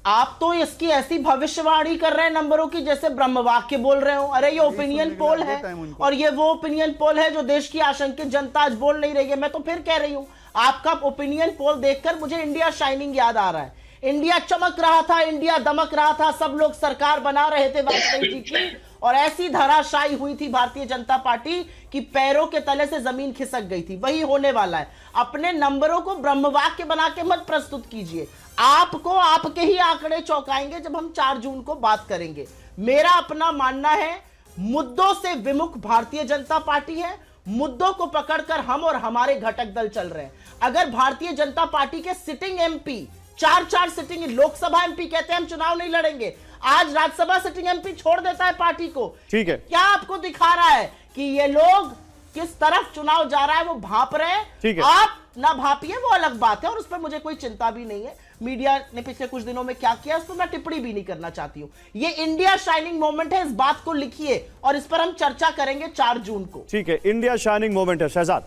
आप तो इसकी ऐसी भविष्यवाणी कर रहे हैं नंबरों की जैसे ब्रह्मवाक्य बोल रहे हो। अरे ये ओपिनियन पोल है और ये वो ओपिनियन पोल है जो देश की आशंकित जनता आज बोल नहीं रही है। मैं तो फिर कह रही हूं, आपका ओपिनियन पोल देखकर मुझे इंडिया शाइनिंग याद आ रहा है। इंडिया चमक रहा था, इंडिया दमक रहा था, सब लोग सरकार बना रहे थे वाजपेयी जी की, और ऐसी धराशायी हुई थी भारतीय जनता पार्टी कि पैरों के तले से जमीन खिसक गई थी। वही होने वाला है। अपने नंबरों को ब्रह्मवाक्य बना के मत प्रस्तुत कीजिए। आपको आपके ही आंकड़े चौंकाएंगे जब हम 4 जून को बात करेंगे। मेरा अपना मानना है, मुद्दों से विमुख भारतीय जनता पार्टी है। मुद्दों को पकड़कर हम और हमारे घटक दल चल रहे हैं। अगर भारतीय जनता पार्टी के sitting MP 4 sitting Lok Sabha MP कहते हैं हम चुनाव नहीं लड़ेंगे, आज राज्यसभा सिटिंग एमपी छोड़ देता है पार्टी को। ठीक है, क्या आपको दिखा रहा है कि ये लोग किस तरफ चुनाव जा रहा है वो भांप रहे हैं? ठीक है, आप ना भापिए, वो अलग बात है और उस पर मुझे कोई चिंता भी नहीं है। मीडिया ने पिछले कुछ दिनों में क्या किया उस पर मैं टिप्पणी भी नहीं करना चाहती हूं। ये इंडिया शाइनिंग मोमेंट है, इस बात को लिखिए और इस पर हम चर्चा करेंगे 4 जून को। ठीक है, इंडिया शाइनिंग मोमेंट है। शहजाद,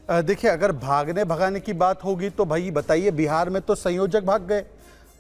देखिए, अगर भागने भगाने की बात होगी तो भाई बताइए, बिहार में तो संयोजक भाग गए,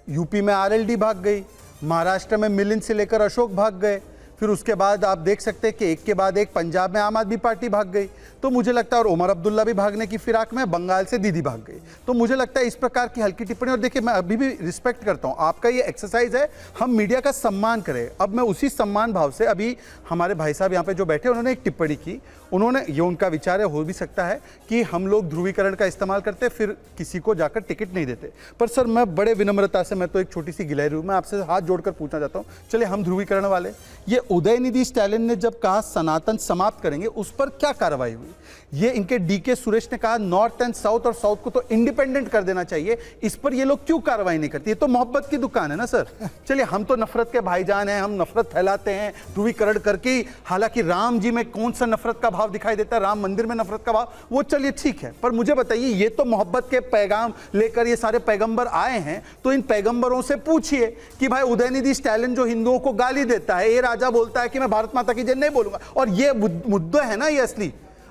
यूपी में आरएलडी भाग गई, महाराष्ट्र में मिलिंद से लेकर अशोक भाग गए, फिर उसके बाद आप देख सकते हैं कि एक के बाद एक पंजाब में आम आदमी पार्टी भाग गई। तो मुझे लगता है, और उमर अब्दुल्ला भी भागने की फिराक में, बंगाल से दीदी भाग गई। तो मुझे लगता है इस प्रकार की हल्की टिप्पणी, और देखिए मैं अभी भी रिस्पेक्ट करता हूं आपका, ये एक्सरसाइज है, हम मीडिया का सम्मान करें। अब मैं उसी सम्मान भाव से, अभी हमारे भाई साहब यहाँ पे जो बैठे उन्होंने एक टिप्पणी की, उन्होंने, ये उनका विचार है, हो भी सकता है कि हम लोग ध्रुवीकरण का इस्तेमाल करते फिर किसी को जाकर टिकट नहीं देते। पर सर, मैं बड़े विनम्रता से, मैं तो एक छोटी सी गिलहरी हूं, मैं आपसे हाथ जोड़कर पूछना चाहता हूं, चलिए हम ध्रुवीकरण वाले, ये उदयनिधि स्टालिन ने जब कहा सनातन समाप्त करेंगे, उस पर क्या कार्रवाई हुई? ये इनके डीके सुरेश ने कहा नॉर्थ एंड साउथ, और साउथ को तो इंडिपेंडेंट कर देना चाहिए, इस पर ये लोग क्यों कार्रवाई नहीं करती? ये तो मोहब्बत की दुकान है ना सर। चलिए, हम तो नफरत के भाईजान हैं, हम नफरत फैलाते हैं ध्रुवीकरण करके। हालांकि राम जी में कौन सा नफरत का भाव दिखाई देता है, राम मंदिर में नफरत का भाव, वो चलिए ठीक है, पर मुझे बताइए, ये तो मोहब्बत के पैगाम लेकर ये सारे पैगंबर आए हैं, तो इन पैगंबरों से पूछिए कि भाई उदयनिधि स्टालिन जो हिंदुओं को गाली देता है, ये राजा बोलता है कि मैं भारत माता की जय नहीं बोलूंगा, और ये मुद्दे है ना, ये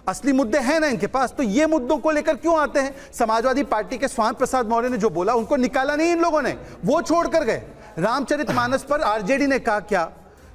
असली मुद्दे हैं ना इनके पास, तो ये मुद्दों को लेकर क्यों आते हैं? समाजवादी पार्टी के स्वामी प्रसाद मौर्य ने जो बोला, उनको निकाला नहीं इन लोगों ने, वो छोड़कर गए। रामचरितमानस पर आरजेडी ने कहा क्या?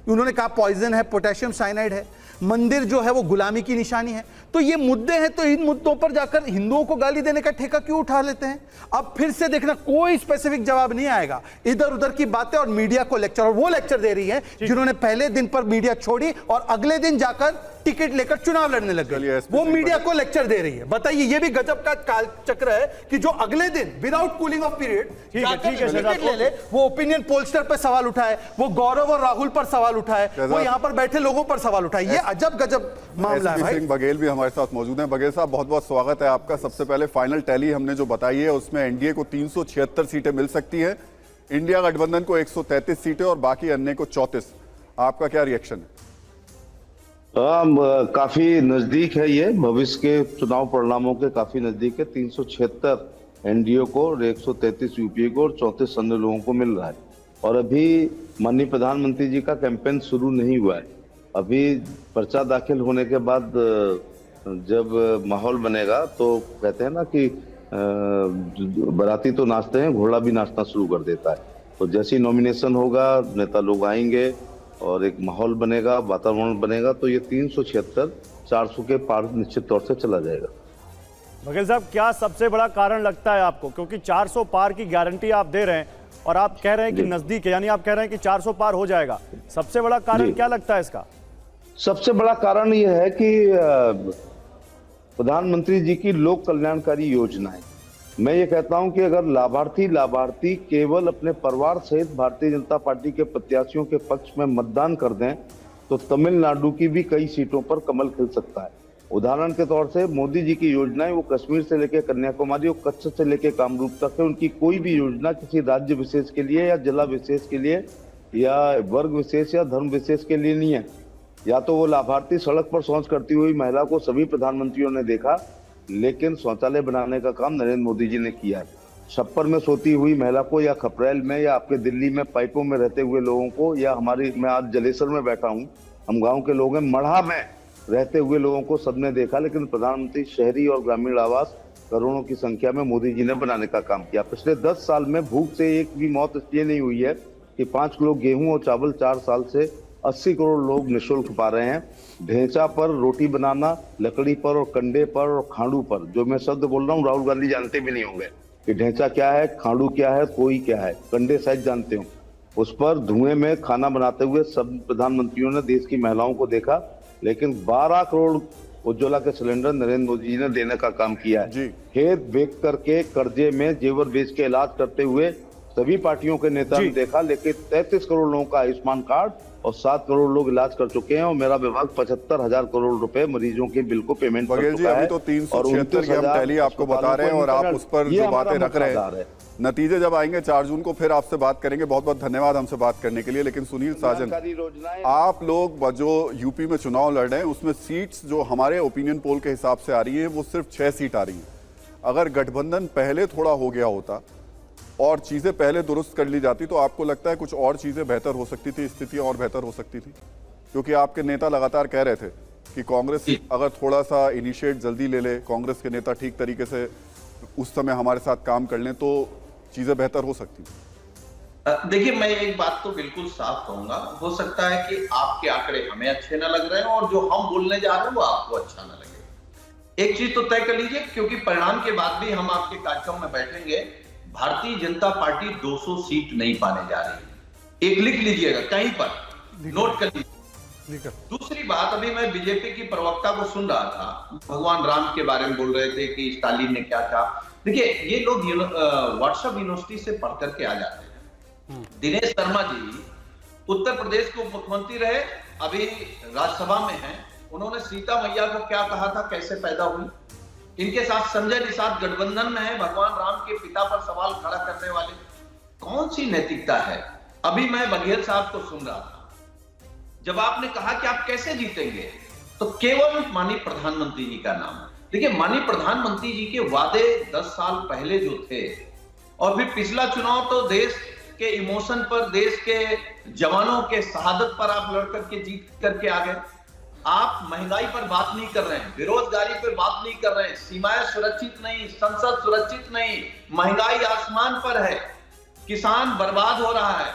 उन्होंने कहा पॉइजन है, पोटेशियम साइनाइड है, मंदिर जो है वो गुलामी की निशानी है। तो ये मुद्दे हैं, तो इन मुद्दों पर जाकर हिंदुओं को गाली देने का ठेका क्यों उठा लेते हैं? अब फिर से देखना, कोई स्पेसिफिक जवाब नहीं आएगा, इधर उधर की बातें और मीडिया को लेक्चर, और वो लेक्चर दे रही है जिन्होंने पहले दिन पर मीडिया छोड़ी और अगले दिन जाकर टिकट लेकर चुनाव लड़ने लग गए, वो मीडिया को लेक्चर दे रही है। बताइए, ये भी गजब का काल चक्र है कि जो अगले दिन without cooling of period ticket ले ले, वो ओपिनियन पोलस्टर पर सवाल उठाए, वो गौरव और राहुल पर सवाल उठाए, वो यहाँ पर बैठे लोगों पर सवाल उठाए। ये अजब गजब मामला है भाई। बघेल भी हमारे साथ मौजूद हैं। बघेल साहब, बहुत बहुत स्वागत है आपका। सबसे पहले फाइनल टैली हमने जो बताई है, उसमें एनडीए को 376 सीटें मिल सकती है, इंडिया गठबंधन को 133 सीटें और बाकी अन्य को 34। आपका क्या रिएक्शन है? काफी नजदीक है, ये भविष्य के चुनाव परिणामों के काफी नजदीक है। 376 एनडीए को और 133 यूपीए को और 34 अन्य लोगों को मिल रहा है। और अभी माननीय प्रधानमंत्री जी का कैंपेन शुरू नहीं हुआ है, अभी पर्चा दाखिल होने के बाद जब माहौल बनेगा तो कहते हैं ना कि बाराती तो नाचते हैं, घोड़ा भी नाचना शुरू कर देता है। तो जैसी नॉमिनेशन होगा, नेता लोग आएंगे और एक माहौल बनेगा, वातावरण बनेगा, तो ये 376 400 के पार निश्चित तौर से चला जाएगा। बघेल साहब, क्या सबसे बड़ा कारण लगता है आपको, क्योंकि 400 पार की गारंटी आप दे रहे हैं और आप कह रहे हैं कि नजदीक है, यानी आप कह रहे हैं कि 400 पार हो जाएगा, सबसे बड़ा कारण क्या लगता है इसका? सबसे बड़ा कारण यह है कि प्रधानमंत्री जी की लोक कल्याणकारी योजनाएं, मैं ये कहता हूं कि अगर लाभार्थी केवल अपने परिवार सहित भारतीय जनता पार्टी के प्रत्याशियों के पक्ष में मतदान कर दें तो तमिलनाडु की भी कई सीटों पर कमल खिल सकता है। उदाहरण के तौर से मोदी जी की योजनाएं वो कश्मीर से लेकर कन्याकुमारी और कच्छ से लेकर कामरूप तक है। उनकी कोई भी योजना किसी राज्य विशेष के लिए या जिला विशेष के लिए या वर्ग विशेष या धर्म विशेष के लिए नहीं है। या तो वो लाभार्थी सड़क पर शौच करती हुई महिला को सभी प्रधानमंत्रियों ने देखा, लेकिन शौचालय बनाने का काम नरेंद्र मोदी जी ने किया है। छप्पर में सोती हुई महिला को या खपरेल में या आपके दिल्ली में पाइपों में रहते हुए लोगों को या मैं आज जलेसर में बैठा हूँ, हम गांव के लोग हैं, मढ़ा में रहते हुए लोगों को सबने देखा, लेकिन प्रधानमंत्री शहरी और ग्रामीण आवास करोड़ों की संख्या में मोदी जी ने बनाने का काम किया। पिछले 10 साल में भूख से एक भी मौत इसलिए नहीं हुई है कि 5 किलो गेहूं और चावल 4 साल से 80 करोड़ लोग निःशुल्क पा रहे हैं। ढेंचा पर रोटी बनाना, लकड़ी पर और कंडे पर और खांडू पर, जो मैं शब्द बोल रहा हूँ राहुल गांधी जानते भी नहीं होंगे कि ढेंचा क्या है, खांडू क्या है, कोई क्या है, कंडे शायद जानते हो। उस पर धुएं में खाना बनाते हुए सब प्रधानमंत्रियों ने देश की महिलाओं को देखा, लेकिन 12 करोड़ उज्ज्वला के सिलेंडर नरेंद्र मोदी जी ने देने का काम किया है। खेत बेच करके कर्जे में जेवर बेच के इलाज करते हुए सभी पार्टियों के नेता ने देखा, लेकिन 33 करोड़ लोगों का आयुष्मान कार्ड और 7 करोड़ लोग इलाज कर चुके हैं और मेरा विभाग 75,000 करोड़ रुपए मरीजों के बिल को पेमेंट कर चुका है। अभी तो 376 की हम टैली आपको बता रहे हैं और आप उस पर जो बातें रख रहे हैं, नतीजे जब आएंगे 4 जून को फिर आपसे बात करेंगे। बहुत बहुत धन्यवाद हमसे बात करने के लिए। लेकिन सुनील साजन, आप लोग जो यूपी में चुनाव लड़ रहे हैं उसमें सीट्स जो हमारे ओपिनियन पोल के हिसाब से आ रही है वो सिर्फ 6 सीट आ रही है। अगर गठबंधन पहले थोड़ा हो गया होता और चीजें पहले दुरुस्त कर ली जाती तो आपको लगता है कुछ और चीजें बेहतर हो सकती थी, स्थितियां और बेहतर हो सकती थी? क्योंकि आपके नेता लगातार कह रहे थे कि कांग्रेस अगर थोड़ा सा इनिशिएट जल्दी ले ले, कांग्रेस के नेता ठीक तरीके से उस समय हमारे साथ काम कर लें तो चीजें बेहतर हो सकती थी। देखिए, मैं एक बात तो बिल्कुल साफ कहूंगा, हो सकता है कि आपके आंकड़े हमें अच्छे ना लग रहे हैं और जो हम बोलने जा रहे हैं वो आपको अच्छा ना लगे। एक चीज तो तय कर लीजिए, क्योंकि परिणाम के बाद भी हम आपके कार्यक्रम में बैठेंगे, भारतीय जनता पार्टी 200 सीट नहीं पाने जा रही है। एक लिख लीजिएगा, कहीं पर नोट कर लीजिए। दूसरी बात, अभी मैं बीजेपी की प्रवक्ता को सुन रहा था, भगवान राम के बारे में बोल रहे थे कि स्टालिन ने क्या कहा। देखिए, ये लोग व्हाट्सएप यूनिवर्सिटी से पढ़ करके आ जाते हैं। दिनेश शर्मा जी उत्तर प्रदेश के उप मुख्यमंत्री रहे, अभी राज्यसभा में हैं। उन्होंने सीता मैया को क्या कहा था, कैसे पैदा हुई। इनके साथ संजय निषाद गठबंधन में है, भगवान राम के पिता पर सवाल खड़ा करने वाले। कौन सी नैतिकता है? अभी मैं बघेल साहब को सुन रहा था, जब आपने कहा कि आप कैसे जीतेंगे, तो केवल माननीय प्रधानमंत्री जी का नाम। देखिए, माननीय प्रधानमंत्री जी के वादे 10 साल पहले जो थे, और फिर पिछला चुनाव तो देश के इमोशन पर, देश के जवानों के शहादत पर आप लड़ करके जीत करके आ गए। आप महंगाई पर बात नहीं कर रहे हैं, बेरोजगारी पर बात नहीं कर रहे हैं, सीमाएं सुरक्षित नहीं, संसद सुरक्षित नहीं, महंगाई आसमान पर है, किसान बर्बाद हो रहा है,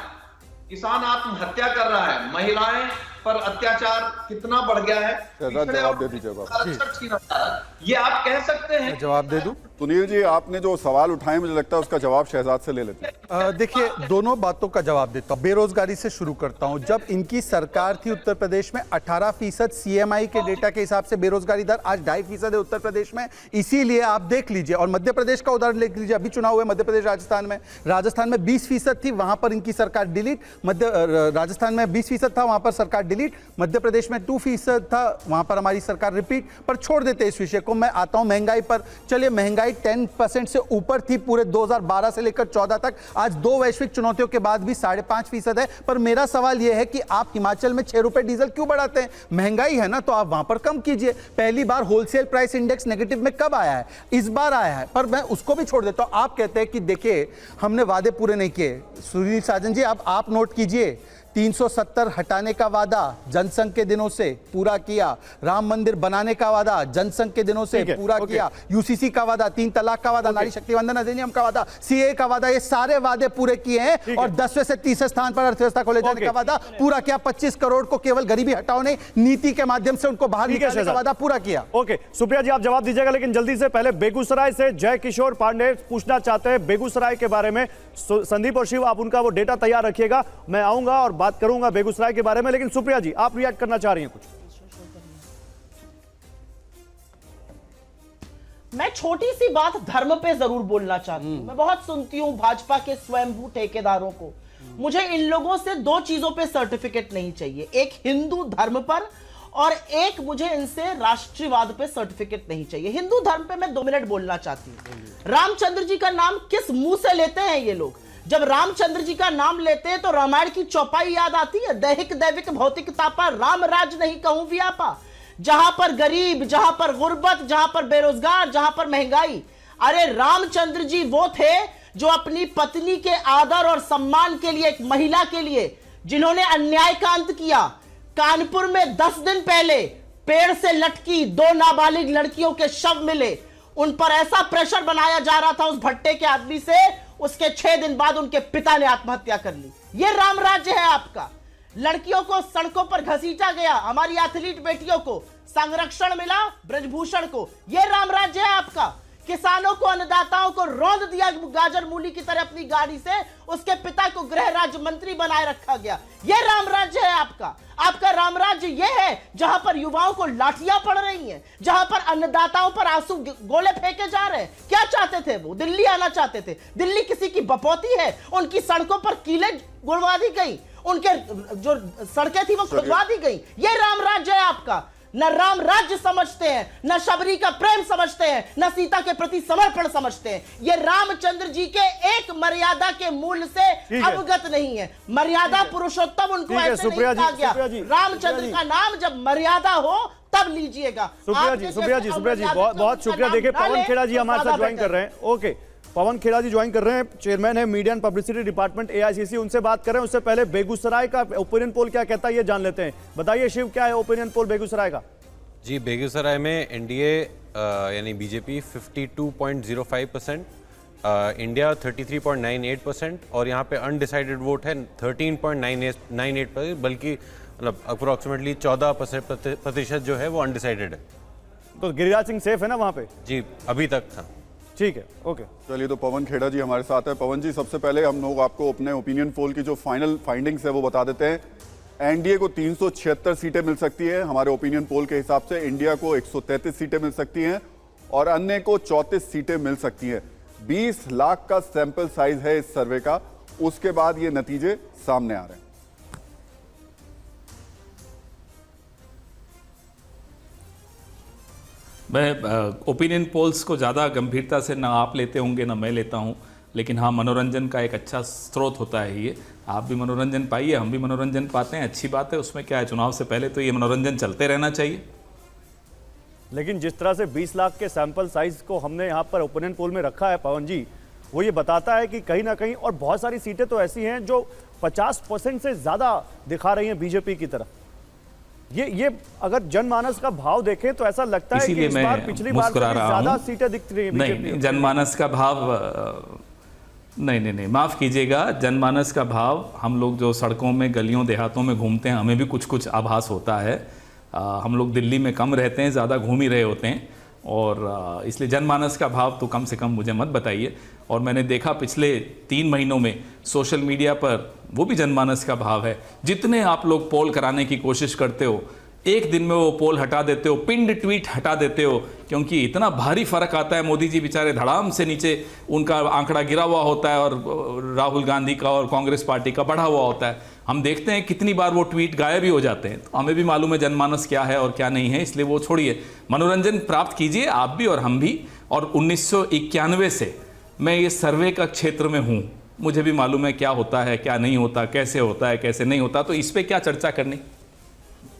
किसान आत्महत्या कर रहा है, महिलाएं पर अत्याचार कितना बढ़ गया है। जवाब दे दीजिएगा। ये आप कह सकते हैं? जवाब दे दूं? सुनील जी, आपने जो सवाल उठाए मुझे लगता है उसका जवाब शहजाद से ले लेते हैं। देखिए, दोनों बातों का जवाब देता हूं। बेरोजगारी से शुरू करता हूं। जब इनकी सरकार थी उत्तर प्रदेश में 18% CMI के डेटा के हिसाब से बेरोजगारी दर, आज 2.5% है उत्तर प्रदेश में। इसीलिए आप देख लीजिए, और मध्य प्रदेश का उदाहरण देख लीजिए, अभी चुनाव हुए मध्य प्रदेश राजस्थान में 20% थी, वहां पर इनकी सरकार डिलीट। राजस्थान में 20% था, वहां पर सरकार डिलीट। मध्य प्रदेश में 2% था, वहां पर हमारी सरकार रिपीट। पर छोड़ देते इस विषय को, मैं आता हूं महंगाई पर। चलिए, महंगाई 10% से ऊपर थी पूरे 2012 से लेकर 14 तक। आज 2 वैश्विक चुनौतियों के बाद भी 5.5% है। पर मेरा सवाल यह है कि आप हिमाचल में 6 रुपए डीजल क्यों बढ़ाते हैं? महंगाई है ना, तो आप वहां पर कम कीजिए। पहली बार होलसेल प्राइस इंडेक्स नेगेटिव में कब आया है? इस बार आया है। पर मैं उसको भी छोड़ देता हूं। आप कहते हैं कि देखिए हमने वादे पूरे नहीं किए। सुनील साजन जी, अब आप नोट कीजिए, 370 हटाने का वादा जनसंघ के दिनों से पूरा किया, राम मंदिर बनाने का वादा जनसंघ के दिनों से पूरा किया, यूसीसी का वादा, 3 तलाक का वादा, नारी शक्ति वंदन अधिनियम का वादा, सीए का वादा, ये सारे वादे पूरे किए हैं और 10वें से 30वें स्थान पर अर्थव्यवस्था को ले जाने का वादा पूरा किया। 25 करोड़ को केवल गरीबी हटाओ नहीं, नीति के माध्यम से उनको बाहर निकालने का वादा पूरा किया। ओके सुप्रिया जी, आप जवाब दीजिएगा, लेकिन जल्दी से पहले बेगूसराय से जय किशोर पांडे पूछना चाहते हैं बेगूसराय के बारे में। संदीप और शिव, आप उनका वो डेटा तैयार रखिएगा, मैं आऊंगा और बात करूंगा बेगूसराय के बारे में। लेकिन सुप्रिया जी, आप रिएक्ट करना चाह रही हैं कुछ? मैं छोटी सी बात धर्म पे जरूर बोलना चाहती हूं। मैं बहुत सुनती हूं भाजपा के स्वयंभू ठेकेदारों को। मुझे इन लोगों से 2 चीजों पे सर्टिफिकेट नहीं चाहिए, एक हिंदू धर्म पर और एक मुझे इनसे राष्ट्रवाद पे सर्टिफिकेट नहीं चाहिए। हिंदू धर्म पे मैं 2 मिनट बोलना चाहती हूं। रामचंद्र जी का नाम किस मुंह से लेते हैं ये लोग? जब रामचंद्र जी का नाम लेते हैं तो रामायण की चौपाई याद आती है, दैहिक दैविक भौतिक तापा राम राज नहीं कहूं व्यापा। जहां पर गरीब, जहां पर गुर्बत, जहां पर बेरोजगार, जहां पर महंगाई। अरे रामचंद्र जी वो थे जो अपनी पत्नी के आदर और सम्मान के लिए, एक महिला के लिए जिन्होंने अन्याय का अंत किया। कानपुर में 10 दिन पहले पेड़ से लटकी 2 नाबालिग लड़कियों के शव मिले, उन पर ऐसा प्रेशर बनाया जा रहा था उस भट्टे के आदमी से, उसके 6 दिन बाद उनके पिता ने आत्महत्या कर ली। यह राम राज्य है आपका। लड़कियों को सड़कों पर घसीटा गया, हमारी एथलीट बेटियों को संरक्षण मिला ब्रजभूषण को, यह राम राज्य है आपका। किसानों को, अन्नदाताओं को रौंद दिया गाजर मूली की तरह अपनी गाड़ी से, उसके पिता को गृह राज्य मंत्री बनाए रखा गया, यह राम राज्य है आपका। आपका राम राज्य यह है जहां पर युवाओं को लाठियां पड़ रही हैं, जहां पर अन्नदाताओं पर आंसू गोले फेंके जा रहे हैं। क्या चाहते थे वो? दिल्ली आना चाहते थे। दिल्ली किसी की बपौती है? उनकी सड़कों पर कीले गुड़वा दी गई, उनके जो सड़कें थी वो खुदवा दी गई। यह राम राज्य है आपका। न राम राज्य समझते हैं, न शबरी का प्रेम समझते हैं, न सीता के प्रति समर्पण समझते हैं। ये रामचंद्र जी के एक मर्यादा के मूल्य से अवगत नहीं है। मर्यादा पुरुषोत्तम उनको ऐसे नहीं कहा गया। रामचंद्र का नाम जब मर्यादा हो तब लीजिएगा। सुप्रिया जी बहुत शुक्रिया। देखिए पवन खेड़ा जी हमारे साथ ज्वाइन कर रहे हैं। ओके, पवन खेड़ा जी ज्वाइन कर रहे हैं, चेयरमैन है media and publicity department AICC, उनसे बात कर रहे हैं। उससे पहले बेगूसराय का ओपिनियन पोल क्या कहता है ये जान लेते हैं। बताइए शिव, क्या है ओपिनियन पोल बेगूसराय का? जी, बेगूसराय में एनडीए यानी बीजेपी 52.05%, इंडिया 33.98% और यहाँ पे अनडिसाइडेड वोट है 13.98%, बल्कि मतलब अप्रोक्सीमेटली 14% जो है वो अनडिसाइडेड है। तो गिरिराज सिंह सेफ है ना वहाँ पे? जी, अभी तक था। ठीक है, ओके। चलिए, तो पवन खेड़ा जी हमारे साथ है। पवन जी, सबसे पहले हम लोग आपको अपने ओपिनियन पोल की जो फाइनल फाइंडिंग्स है वो बता देते हैं। एनडीए को 376 सीटें मिल सकती है हमारे ओपिनियन पोल के हिसाब से, इंडिया को 133 सीटें मिल सकती हैं और अन्य को 34 सीटें मिल सकती हैं। 20 लाख का सैंपल साइज है इस सर्वे का, उसके बाद ये नतीजे सामने आ रहे हैं। मैं ओपिनियन पोल्स को ज़्यादा गंभीरता से ना आप लेते होंगे ना मैं लेता हूं, लेकिन हाँ, मनोरंजन का एक अच्छा स्रोत होता है ये। आप भी मनोरंजन पाइए, हम भी मनोरंजन पाते हैं, अच्छी बात है। उसमें क्या है, चुनाव से पहले तो ये मनोरंजन चलते रहना चाहिए। लेकिन जिस तरह से 20 लाख के सैंपल साइज को हमने यहाँ पर ओपिनियन पोल में रखा है पवन जी, वो ये बताता है कि कहीं ना कहीं, और बहुत सारी सीटें तो ऐसी हैं जो 50% से ज़्यादा दिखा रही हैं बीजेपी की तरफ। ये अगर जनमानस का भाव देखें तो ऐसा लगता है कि इस बार पिछली बार से ज्यादा सीटें दिख रही हैं। नहीं, जनमानस का भाव नहीं, माफ कीजिएगा, जनमानस का भाव, हम लोग जो सड़कों में गलियों देहातों में घूमते हैं, हमें भी कुछ कुछ आभास होता है। हम लोग दिल्ली में कम रहते हैं, ज़्यादा घूम ही रहे होते हैं, और इसलिए जनमानस का भाव तो कम से कम मुझे मत बताइए। और मैंने देखा पिछले 3 महीनों में सोशल मीडिया पर, वो भी जनमानस का भाव है। जितने आप लोग पोल कराने की कोशिश करते हो, एक दिन में वो पोल हटा देते हो, पिंड ट्वीट हटा देते हो, क्योंकि इतना भारी फर्क आता है। मोदी जी बेचारे धड़ाम से नीचे उनका आंकड़ा गिरा हुआ होता है और राहुल गांधी का और कांग्रेस पार्टी का बढ़ा हुआ होता है। हम देखते हैं कितनी बार वो ट्वीट गायब भी हो जाते हैं। तो हमें भी मालूम है जनमानस क्या है और क्या नहीं है, इसलिए वो छोड़िए, मनोरंजन प्राप्त कीजिए आप भी और हम भी। और 1991 से मैं ये सर्वे का क्षेत्र में हूँ, मुझे भी मालूम है क्या होता है, क्या नहीं होता, कैसे होता है, कैसे नहीं होता, तो इस पे क्या चर्चा करनी।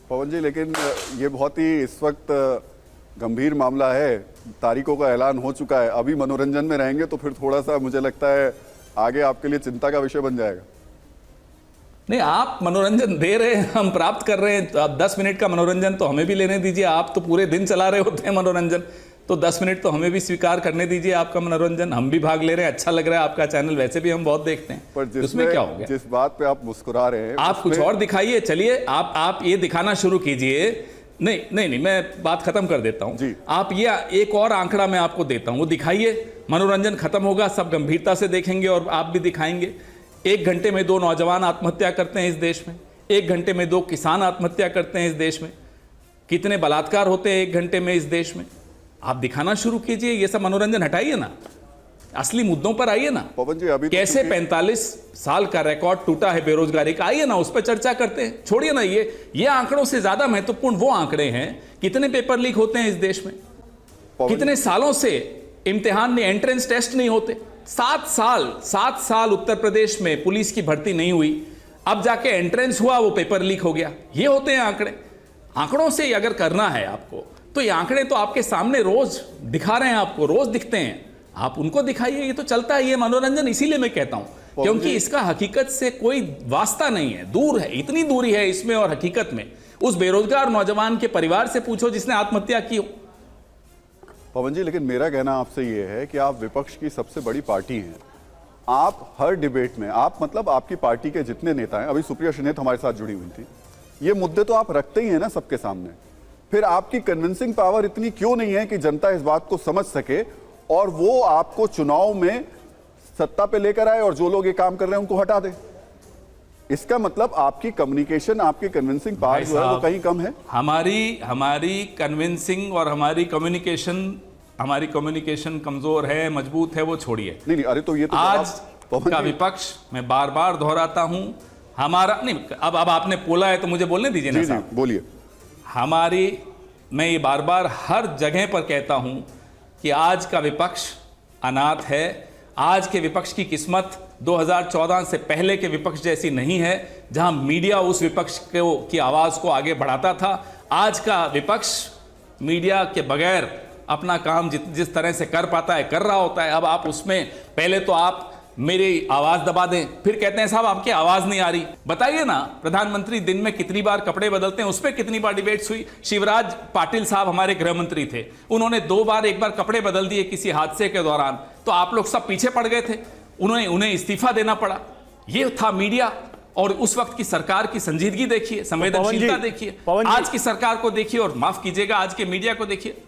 पवन जी, लेकिन ये बहुत ही इस वक्त गंभीर मामला है, तारीखों का ऐलान हो चुका है, अभी मनोरंजन में रहेंगे तो फिर थोड़ा सा मुझे लगता है आगे आपके लिए चिंता का विषय बन जाएगा। नहीं, आप मनोरंजन दे रहे हैं, हम प्राप्त कर रहे हैं। तो आप 10 मिनट का मनोरंजन तो हमें भी लेने दीजिए। आप तो पूरे दिन चला रहे होते हैं मनोरंजन, तो 10 मिनट तो हमें भी स्वीकार करने दीजिए आपका मनोरंजन। हम भी भाग ले रहे हैं, अच्छा लग रहा है आपका चैनल, वैसे भी हम बहुत देखते हैं। पर उसमें क्या हो गया? जिस बात पे आप मुस्कुरा रहे हैं आप कुछ और दिखाइए। चलिए आप ये दिखाना शुरू कीजिए। नहीं, मैं बात खत्म कर देता हूं जी। आप ये एक और आंकड़ा मैं आपको देता हूं, वो दिखाइए। मनोरंजन खत्म होगा, सब गंभीरता से देखेंगे और आप भी दिखाएंगे। 1 घंटे में 2 नौजवान आत्महत्या करते हैं इस देश में। 1 घंटे में 2 किसान आत्महत्या करते हैं इस देश में। कितने बलात्कार होते हैं 1 घंटे में इस देश में। आप दिखाना शुरू कीजिए। ये सब मनोरंजन हटाइए ना, असली मुद्दों पर आइए ना। पवन जी, अभी कैसे 45 साल का रिकॉर्ड टूटा है बेरोजगारी का, आइए ना उस पर चर्चा करते हैं। छोड़िए ना ये आंकड़ों से ज्यादा महत्वपूर्ण वो आंकड़े हैं कितने पेपर लीक होते हैं इस देश में, कितने सालों से इम्तिहान नहीं, एंट्रेंस टेस्ट नहीं होते। 7 साल उत्तर प्रदेश में पुलिस की भर्ती नहीं हुई, अब जाके एंट्रेंस हुआ, वो पेपर लीक हो गया। ये होते हैं आंकड़े। आंकड़ों से अगर करना है आपको तो ये आंकड़े तो आपके सामने रोज दिखा रहे हैं, आपको रोज दिखते हैं, आप उनको दिखाइए। ये तो चलता है ये मनोरंजन। इसीलिए मैं कहता हूं क्योंकि इसका हकीकत से कोई वास्ता नहीं है, दूर है, इतनी दूरी है इसमें और हकीकत में। उस बेरोजगार नौजवान के परिवार से पूछो जिसने आत्महत्या की हो। पवन जी, लेकिन मेरा कहना आपसे ये है कि आप विपक्ष की सबसे बड़ी पार्टी हैं। आप हर डिबेट में, आपकी पार्टी के जितने नेता हैं, अभी सुप्रिया श्रीनेत हमारे साथ जुड़ी हुई थी, ये मुद्दे तो आप रखते ही हैं ना सबके सामने। फिर आपकी कन्विंसिंग पावर इतनी क्यों नहीं है कि जनता इस बात को समझ सके और वो आपको चुनाव में सत्ता पे लेकर आए और जो लोग ये काम कर रहे हैं उनको हटा दे? इसका मतलब आपकी कम्युनिकेशन, आपकी कन्विंसिंग पावर जो है वो कहीं कम है। हमारी कन्विंसिंग और हमारी कम्युनिकेशन कमजोर है, मजबूत है, वो छोड़िए। नहीं, अरे तो ये तो आज का विपक्ष, मैं बार बार दोहराता हूं, हमारा नहीं, अब आपने बोला है तो मुझे बोलने दीजिए ना साहब। बोलिए। मैं ये बार बार हर जगह पर कहता हूं कि आज का विपक्ष अनाथ है। आज के विपक्ष की किस्मत 2014 से पहले के विपक्ष जैसी नहीं है, जहां मीडिया उस विपक्ष की आवाज को आगे बढ़ाता था। आज का विपक्ष मीडिया के बगैर अपना काम जिस तरह से कर पाता है कर रहा होता है। अब आप उसमें पहले तो आप मेरी आवाज दबा दें, फिर कहते हैं साहब आपकी आवाज नहीं आ रही। बताइए ना, प्रधानमंत्री दिन में कितनी बार कपड़े बदलते हैं, उस पर कितनी बार डिबेट्स हुई। शिवराज पाटिल साहब हमारे गृह मंत्री थे, उन्होंने 2 बार, एक बार कपड़े बदल दिए किसी हादसे के दौरान, तो आप लोग सब पीछे पड़ गए थे, उन्हें इस्तीफा देना पड़ा। ये था मीडिया। और उस वक्त की सरकार की संजीदगी देखिए, संवेदनशीलता देखिए, आज की सरकार को देखिए और माफ कीजिएगा आज के मीडिया को देखिए।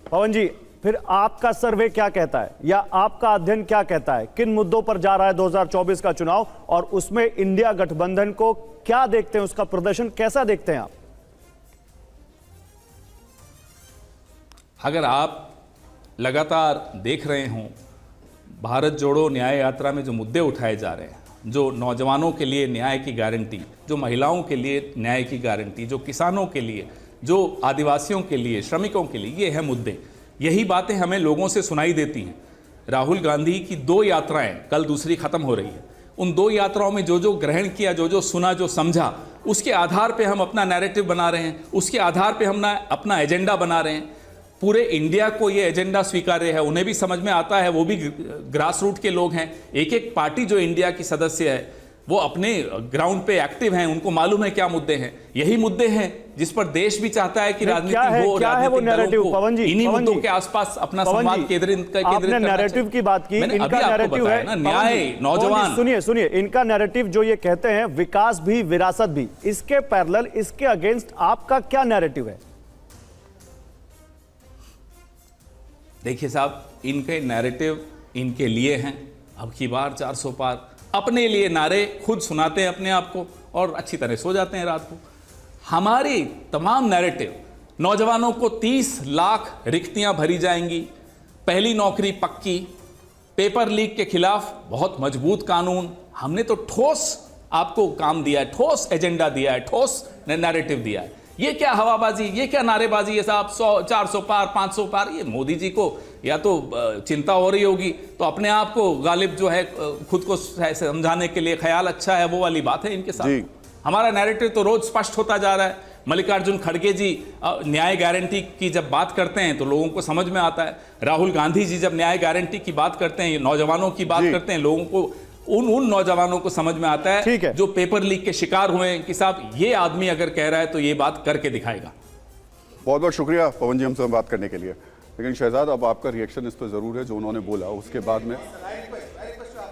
पवन जी, फिर आपका सर्वे क्या कहता है या आपका अध्ययन क्या कहता है, किन मुद्दों पर जा रहा है 2024 का चुनाव और उसमें इंडिया गठबंधन को क्या देखते हैं, उसका प्रदर्शन कैसा देखते हैं आप? अगर आप लगातार देख रहे हों, भारत जोड़ो न्याय यात्रा में जो मुद्दे उठाए जा रहे हैं, जो नौजवानों के लिए न्याय की गारंटी, जो महिलाओं के लिए न्याय की गारंटी, जो किसानों के लिए, जो आदिवासियों के लिए, श्रमिकों के लिए, ये है मुद्दे। यही बातें हमें लोगों से सुनाई देती हैं। राहुल गांधी की 2 यात्राएं, कल दूसरी खत्म हो रही है, उन 2 यात्राओं में जो ग्रहण किया, जो सुना, जो समझा, उसके आधार पे हम अपना नैरेटिव बना रहे हैं, उसके आधार पे हम अपना एजेंडा बना रहे हैं। पूरे इंडिया को ये एजेंडा स्वीकार्य है, उन्हें भी समझ में आता है, वो भी ग्रास रूट के लोग हैं। एक पार्टी जो इंडिया की सदस्य है वो अपने ग्राउंड पे एक्टिव हैं, उनको मालूम है क्या मुद्दे हैं। यही मुद्दे हैं जिस पर देश भी चाहता है कि राजनीति हो, क्या है वो नैरेटिव? पवन जी, इन्हीं मुद्दों के आसपास अपना संवाद केंद्रित आपने नैरेटिव की बात की, इनका नैरेटिव है ना न्याय, नौजवान। सुनिए, इनका नैरेटिव जो ये कहते हैं विकास भी विरासत भी, इसके पैरेलल, इसके अगेंस्ट आपका क्या नैरेटिव है? देखिए साहब, इनके नैरेटिव इनके लिए हैं। अब की बार 400 पार, अपने लिए नारे खुद सुनाते हैं अपने आप को और अच्छी तरह सो जाते हैं रात को। हमारी तमाम नैरेटिव, नौजवानों को 30 लाख रिक्तियां भरी जाएंगी, पहली नौकरी पक्की, पेपर लीक के खिलाफ बहुत मजबूत कानून। हमने तो ठोस आपको काम दिया है, ठोस एजेंडा दिया है, ठोस नैरेटिव दिया है। ये क्या हवाबाजी, ये क्या नारेबाजी है साहब? 400 पार, 500 पार, ये मोदी जी को या तो चिंता हो रही होगी तो अपने आप को गालिब जो है खुद को समझाने के लिए ख्याल अच्छा है, वो वाली बात है इनके साथ। हमारा नैरेटिव तो रोज स्पष्ट होता जा रहा है। मल्लिकार्जुन खड़गे जी न्याय गारंटी की जब बात करते हैं तो लोगों को समझ में आता है। राहुल गांधी जी जब न्याय गारंटी की बात करते हैं, नौजवानों की बात करते हैं, लोगों को उन नौजवानों को समझ में आता ठीक है। जो पेपर लीक के शिकार हुए हैं कि साहब ये आदमी अगर कह रहा है तो ये बात करके दिखाएगा। बहुत बहुत शुक्रिया पवन जी हमसे बात करने के लिए। लेकिन शहजाद, अब आपका रिएक्शन इस पर जरूर है जो उन्होंने बोला, उसके बाद में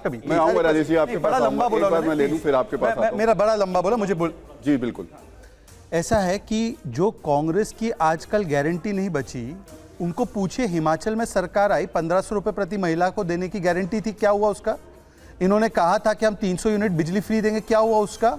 मैं आऊंगा राजेश जी आपके बड़ा पास, लंबा बोला एक बार मैं ले लूं फिर आपके पास आता हूं। मेरा बड़ा लंबा बोला, मुझे बोल। जी बिल्कुल। ऐसा है कि जो कांग्रेस की आजकल गारंटी नहीं बची, उनको पूछे हिमाचल में सरकार आई 1500 रुपए प्रति महिला को देने की गारंटी थी, क्या हुआ उसका? इन्होंने कहा था कि हम 300 यूनिट बिजली फ्री देंगे, क्या हुआ उसका?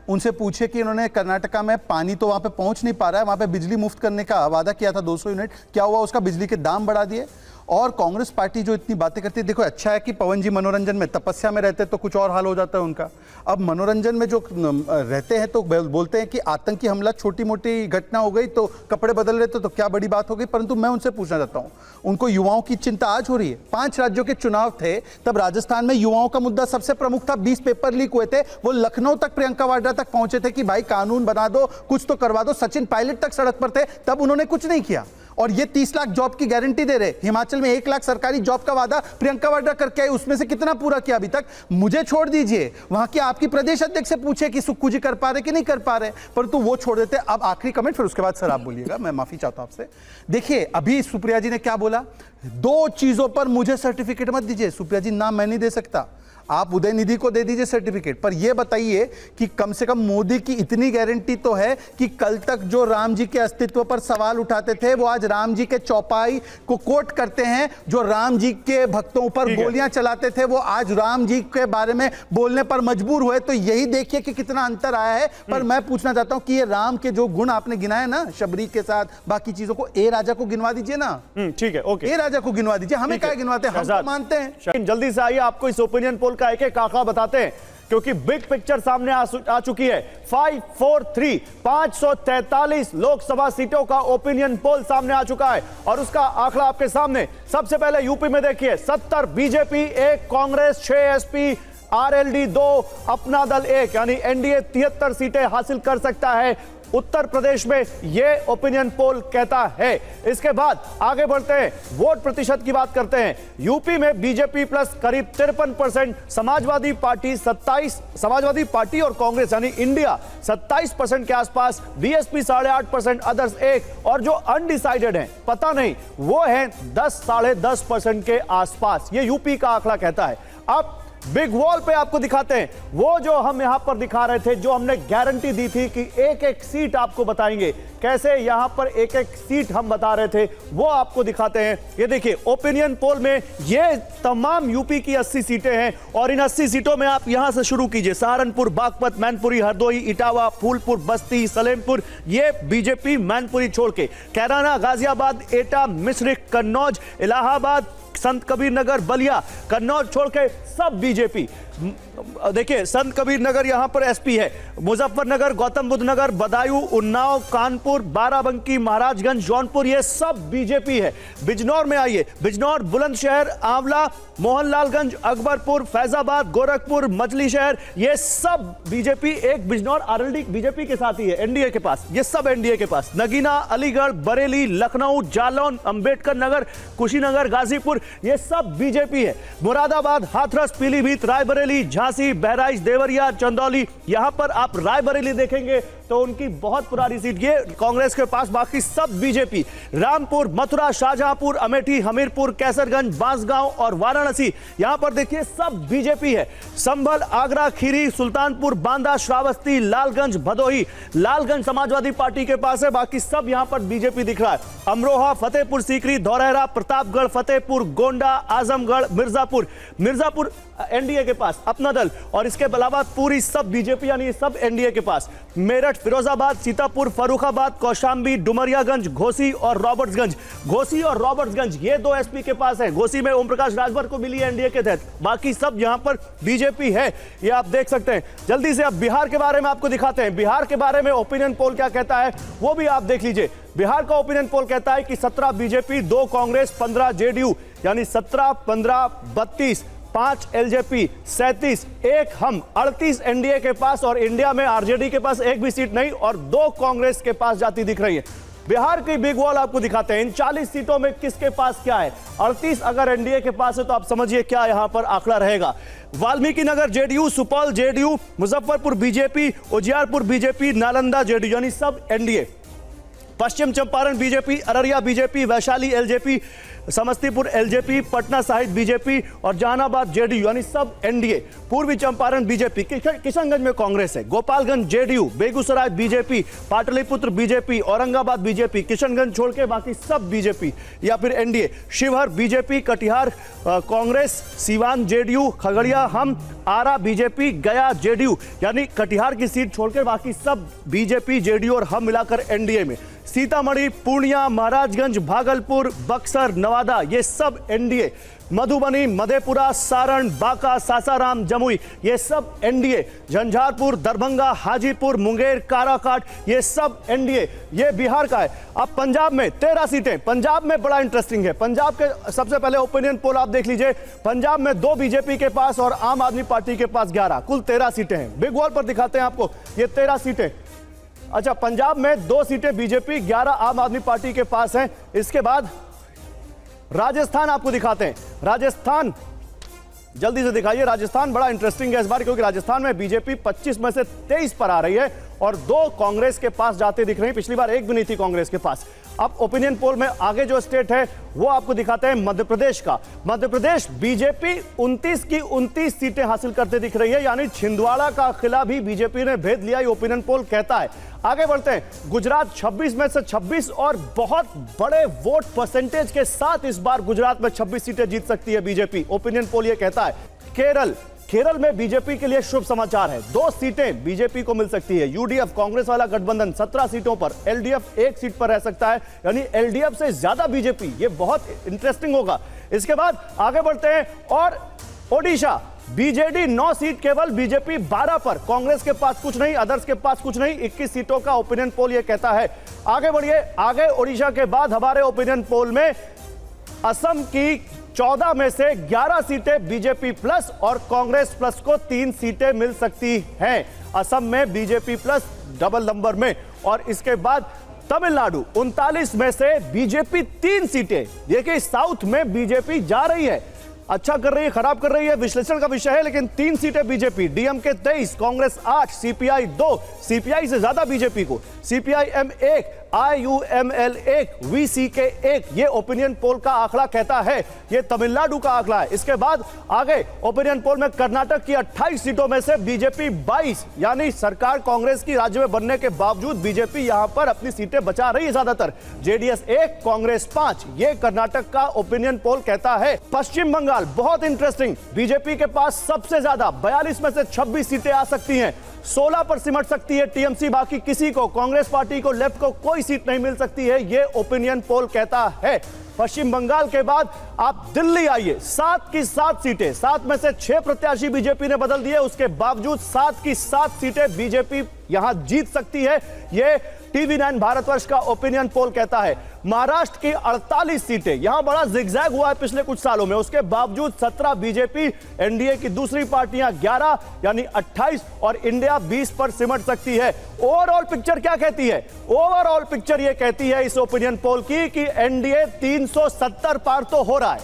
उनसे पूछे कि इन्होंने कर्नाटका में पानी तो वहां पे पहुंच नहीं पा रहा है, वहां पे बिजली मुफ्त करने का वादा किया था 200 यूनिट, क्या हुआ उसका? बिजली के दाम बढ़ा दिए। और कांग्रेस पार्टी जो इतनी बातें करती है, देखो अच्छा है कि पवन जी मनोरंजन में, तपस्या में रहते तो कुछ और हाल हो जाता है उनका। अब मनोरंजन में जो रहते हैं तो बोलते हैं कि आतंकी हमला छोटी मोटी घटना हो गई तो कपड़े बदल लेते तो क्या बड़ी बात हो गई। परंतु मैं उनसे पूछना चाहता हूं, उनको युवाओं की चिंता आज हो रही है। 5 राज्यों के चुनाव थे, तब राजस्थान में युवाओं का मुद्दा सबसे प्रमुख था। 20 पेपर लीक हुए थे, वो लखनऊ तक प्रियंका वाड्रा तक पहुंचे थे कि भाई कानून बना दो, कुछ तो करवा दो। सचिन पायलट तक सड़क पर थे, तब उन्होंने कुछ नहीं किया। और ये 30 लाख जॉब की गारंटी दे रहे, हिमाचल में 1 लाख सरकारी जॉब का वादा प्रियंका वाड्रा करके आई, उसमें से कितना पूरा किया अभी तक? मुझे छोड़ दीजिए, वहां के आपकी प्रदेश अध्यक्ष से पूछे कि सुक्कू जी कर पा रहे कि नहीं कर पा रहे, परंतु वो छोड़ देते। अब आखिरी कमेंट, फिर उसके बाद सर आप बोलिएगा, मैं माफी चाहता हूं आपसे। देखिए अभी सुप्रिया जी ने क्या बोला, 2 चीजों पर मुझे सर्टिफिकेट मत दीजिए। सुप्रिया जी नाम मैं नहीं दे सकता, आप उदयनिधि को दे दीजिए सर्टिफिकेट, पर यह बताइए कि कम से कम मोदी की इतनी गारंटी तो है कि कल तक जो राम जी के अस्तित्व पर सवाल उठाते थे, वो आज राम जी के चौपाई को कोट करते हैं। जो राम जी के भक्तों पर गोलियां चलाते थे, वो आज राम जी के बारे में बोलने पर मजबूर हुए। तो यही देखिए कि कितना अंतर आया है। पर मैं पूछना चाहता हूं कि ये राम के जो गुण आपने गिनाए ना, शबरी के साथ बाकी चीजों को, ए राजा को गिनवा दीजिए ना। ठीक है, ओके, ए राजा को गिनवा दीजिए, हमें क्या गिनवाते हैं, हम तो मानते हैं। जल्दी से आइए, आपको इस ओपिनियन पोल का एक आंकड़ा बताते हैं, क्योंकि बिग पिक्चर सामने आ चुकी है। 543 543 लोकसभा सीटों का ओपिनियन पोल सामने आ चुका है और उसका आंकड़ा आपके सामने। सबसे पहले यूपी में देखिए, 70 बीजेपी 1, कांग्रेस 6, एसपी आरएलडी 2, अपना दल 1, यानी एनडीए 73 सीटें हासिल कर सकता है उत्तर प्रदेश में, यह ओपिनियन पोल कहता है। इसके बाद आगे बढ़ते हैं, वोट प्रतिशत की बात करते हैं। यूपी में बीजेपी प्लस करीब 53%, समाजवादी पार्टी 27, समाजवादी पार्टी और कांग्रेस यानी इंडिया 27% के आसपास, बीएसपी 8.5%, अदर्स 1, और जो अनडिसाइडेड हैं, पता नहीं, वो है 10, 10.5% के आसपास। ये यूपी का आंकड़ा कहता है। अब बिग वॉल पे आपको दिखाते हैं, वो जो हम यहां पर दिखा रहे थे, जो हमने गारंटी दी थी कि एक एक सीट आपको बताएंगे, कैसे यहां पर एक एक सीट हम बता रहे थे, वो आपको दिखाते हैं। ये देखिए ओपिनियन पोल में ये तमाम यूपी की 80 सीटें हैं और इन 80 सीटों में आप यहां से शुरू कीजिए, सहारनपुर, बागपत, मैनपुरी, हरदोई, इटावा, फूलपुर, बस्ती, सलेमपुर, ये बीजेपी मैनपुरी छोड़ के, कैराना, गाजियाबाद, एटा, मिश्रिख, कन्नौज, इलाहाबाद, संत कबीर नगर, बलिया, कन्नौज छोड़ के सब बीजेपी। देखिए संत कबीर नगर यहां पर एसपी है, मुजफ्फरनगर, गौतम बुद्ध नगर, बदायूं, उन्नाव, कानपुर, बाराबंकी, महाराजगंज, जौनपुर, ये सब बीजेपी है। बिजनौर में आइए, बिजनौर, बुलंदशहर, आंवला, मोहनलालगंज, अकबरपुर, फैजाबाद, गोरखपुर, मछली शहर, ये सब बीजेपी। एक बिजनौर आरएलडी बीजेपी के साथ ही है, एनडीए के पास, ये सब एनडीए के पास। नगीना, अलीगढ़, बरेली, लखनऊ, जालौन, अंबेडकर नगर, कुशीनगर, गाजीपुर, ये सब बीजेपी है। मुरादाबाद, हाथरस, पीलीभीत, रायबरेली, झांसी, बहराइच, देवरिया, चंदौली, यहां पर आप रायबरेली देखेंगे तो उनकी बहुत पुरानी सीट, ये कांग्रेस के पास, बाकी सब बीजेपी। रामपुर, मथुरा, शाहजहांपुर, अमेठी, हमीरपुर, कैसरगंज, बांसगांव और वाराणसी, यहां पर देखिए सब बीजेपी है। संभल, आगरा, खीरी, सुल्तानपुर, बांदा, श्रावस्ती, लालगंज, भदोही, लालगंज समाजवादी पार्टी के पास है, बाकी सब यहां पर बीजेपी दिख रहा है। अमरोहा, फतेहपुर सीकरी, धौरहरा, प्रतापगढ़, फतेहपुर, गोंडा, आजमगढ़, मिर्जापुर, मिर्जापुर एनडीए के पास, अपना दल, और इसके अलावा पूरी सब बीजेपी, यानी सब एनडीए के पास। मेरठ, फिरोजाबाद, सीतापुर, फर्रुखाबाद, कौशाम्बी, डुमरियागंज, घोसी और रॉबर्ट्सगंज, घोसी और रॉबर्ट्सगंज ये 2 एसपी के पास है। घोसी में ओम प्रकाश राजभर को मिली है एनडीए के तहत, बाकी सब यहां पर बीजेपी है, ये आप देख सकते हैं। जल्दी से अब बिहार के बारे में आपको दिखाते हैं, बिहार के बारे में ओपिनियन पोल क्या कहता है वो भी आप देख लीजिए। बिहार का ओपिनियन पोल कहता है कि 17 बीजेपी, 2 कांग्रेस, 15 जेडीयू, यानी 17, 15, 32, 5 एलजेपी, 37, 1 हम, 38 एनडीए के पास, और इंडिया में आरजेडी के पास एक भी सीट नहीं और 2 कांग्रेस के पास जाती दिख रही है। बिहार की बिग वॉल आपको दिखाते हैं। इन 40 सीटों में किसके पास क्या है। 38 अगर एनडीए के पास है तो आप समझिए क्या यहां पर आंकड़ा रहेगा। Valmiki Nagar JDU, Supaul JDU, Muzaffarpur BJP, Ujiarpur BJP, Nalanda JDU यानी सब NDA. Paschim Champaran BJP, Araria BJP, Vaishali LJP, Samastipur LJP, Patna Sahib BJP और जहानाबाद जेडीयू यानी सब एनडीए। पूर्वी चंपारण बीजेपी, किशनगंज में कांग्रेस है, Gopalganj JDU, Begusarai BJP, Pataliputra BJP, Aurangabad BJP, Kishanganj छोड़ के बाकी सब बीजेपी या फिर NDA. Sheohar BJP, Katihar Congress, Siwan JDU, Khagaria हम, आरा बीजेपी, गया जेडीयू यानी कटिहार की सीट छोड़कर बाकी सब बीजेपी, जेडीयू और हम मिलाकर एनडीए में। सीतामढ़ी, पूर्णिया, महाराजगंज, भागलपुर, बक्सर, नवादा ये सब एनडीए। मधुबनी, मधेपुरा, सारण, बांका, सासाराम, जमुई ये सब एनडीए। झंझारपुर, दरभंगा, हाजीपुर, मुंगेर, काराकाट ये सब एनडीए। ये बिहार का है। अब पंजाब में 13 सीटें। पंजाब में बड़ा इंटरेस्टिंग है। पंजाब के सबसे पहले ओपिनियन पोल आप देख लीजिए। पंजाब में 2 बीजेपी के पास और आम आदमी पार्टी के पास 11, कुल 13 सीटें हैं। बिग वॉल पर दिखाते हैं आपको ये 13 सीटें। अच्छा, पंजाब में 2 सीटें बीजेपी, 11 आम आदमी पार्टी के पास हैं। इसके बाद राजस्थान आपको दिखाते हैं। राजस्थान जल्दी से दिखाइए। राजस्थान बड़ा इंटरेस्टिंग है इस बार, क्योंकि राजस्थान में बीजेपी 25 में से 23 पर आ रही है और 2 कांग्रेस के पास जाते दिख रही हैं। पिछली बार 1 भी नहीं थी कांग्रेस के पास। अब ओपिनियन पोल में आगे जो स्टेट है वो आपको दिखाते हैं मध्य प्रदेश का। मध्य प्रदेश बीजेपी 29 की 29 सीटें हासिल करते दिख रही है, यानी छिंदवाड़ा का किला भी बीजेपी ने भेद लिया, ये ओपिनियन पोल कहता है। आगे बढ़ते हैं। गुजरात 26 में से 26 और बहुत बड़े वोट परसेंटेज के साथ इस बार गुजरात में 26 सीटें जीत सकती है बीजेपी, ओपिनियन पोल ये कहता है। केरल में बीजेपी के लिए शुभ समाचार है। 2 सीटें बीजेपी को मिल सकती है। यूडीएफ कांग्रेस वाला गठबंधन 17 सीटों पर, एलडीएफ 1 सीट पर रह सकता है, यानी एलडीएफ से ज्यादा बीजेपी। ये बहुत इंटरेस्टिंग होगा। इसके बाद आगे बढ़ते हैं और ओडिशा बीजेडी 9 सीट केवल, बीजेपी 12 पर, कांग्रेस के पास कुछ नहीं, अदर्स के पास कुछ नहीं, 21 सीटों का ओपिनियन पोल ये कहता है। आगे बढ़िए। आगे ओडिशा के बाद हमारे ओपिनियन पोल में असम की 14 में से 11 सीटें बीजेपी प्लस और कांग्रेस प्लस को 3 सीटें मिल सकती हैं। असम में बीजेपी प्लस डबल नंबर में। और इसके बाद तमिलनाडु 39 में से बीजेपी 3 सीटें। देखिए साउथ में बीजेपी जा रही है, अच्छा कर रही है, खराब कर रही है, विश्लेषण का विषय है, लेकिन 3 सीटें BJP. DMK 23, Congress 8, CPI 2, CPI से ज्यादा बीजेपी को, सीपीआईएम 1, आईयूएमएल 1, वीसीके 1। ये ओपिनियन पोल का आंकड़ा कहता है। ये तमिलनाडु का आंकड़ा है। इसके बाद आगे ओपिनियन पोल में कर्नाटक की 28 सीटों में से बीजेपी 22, यानी सरकार कांग्रेस की राज्य में बनने के बावजूद बीजेपी यहां पर अपनी सीटें बचा रही है ज्यादातर। जेडीएस 1, कांग्रेस 5, ये कर्नाटक का ओपिनियन पोल कहता है। पश्चिम बंगाल बहुत इंटरेस्टिंग, बीजेपी के पास सबसे ज्यादा 42 में से 26 सीटें आ सकती हैं। 16 पर सिमट सकती है टीएमसी, बाकी किसी को, कांग्रेस पार्टी को, लेफ्ट को कोई सीट नहीं मिल सकती है, ये ओपिनियन पोल कहता है। पश्चिम बंगाल के बाद आप दिल्ली आइए। 7 की 7 सीटें, 7 में से 6 प्रत्याशी बीजेपी ने बदल दिए, उसके बावजूद 7 की 7 सीटें बीजेपी यहां जीत सकती है, ये टीवी9 भारतवर्ष का ओपिनियन पोल कहता है। महाराष्ट्र की 48 सीटें, यहां बड़ा जिगजैग हुआ है पिछले कुछ सालों में, उसके बावजूद 17 बीजेपी, एनडीए की दूसरी पार्टियां 11 यानी 28 और इंडिया 20 पर सिमट सकती है। ओवरऑल पिक्चर क्या कहती है? ओवरऑल पिक्चर यह कहती है इस ओपिनियन पोल की कि एनडीए 370 पार तो हो रहा है,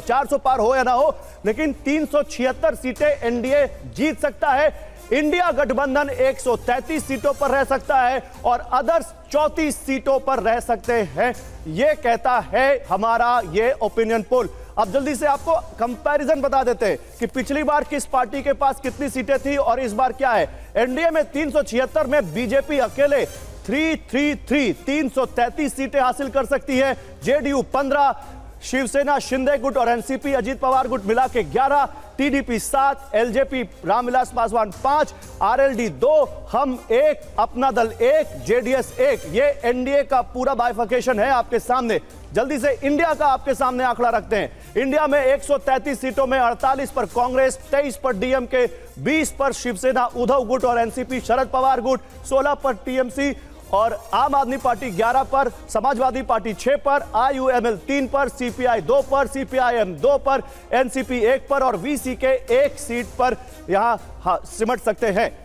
400 पार हो या ना हो, लेकिन 376 सीटें एनडीए जीत सकता है। इंडिया गठबंधन 133 सीटों पर रह सकता है और अदर्स 34 सीटों पर रह सकते हैं, यह कहता है हमारा ये ओपिनियन पोल। अब जल्दी से आपको कंपैरिजन बता देते हैं कि पिछली बार किस पार्टी के पास कितनी सीटें थी और इस बार क्या है। एनडीए में 376 में बीजेपी अकेले 333 सीटें हासिल कर सकती है। जेडीयू 15, शिवसेना, शिंदे गुट और एनसीपी अजीत पवार गुट मिला के 11, TDP 7, LJP Ramvilas Paswan 5, RLD 2, हम 1, अपना दल 1, जेडीएस 1। ये एनडीए का पूरा बाइफर्केशन है आपके सामने। जल्दी से इंडिया का आपके सामने आंकड़ा रखते हैं। इंडिया में 133 सीटों में 48 पर कांग्रेस, 23 पर डीएमके, 20 पर शिवसेना उद्धव गुट और एनसीपी शरद पवार गुट, 16 पर टीएमसी और आम आदमी पार्टी 11 पर, समाजवादी पार्टी 6 पर, आईयूएमएल 3 पर, सीपीआई 2 पर, सीपीआईएम 2 पर, एनसीपी 1 पर और वीसीके 1 सीट पर यहां सिमट सकते हैं।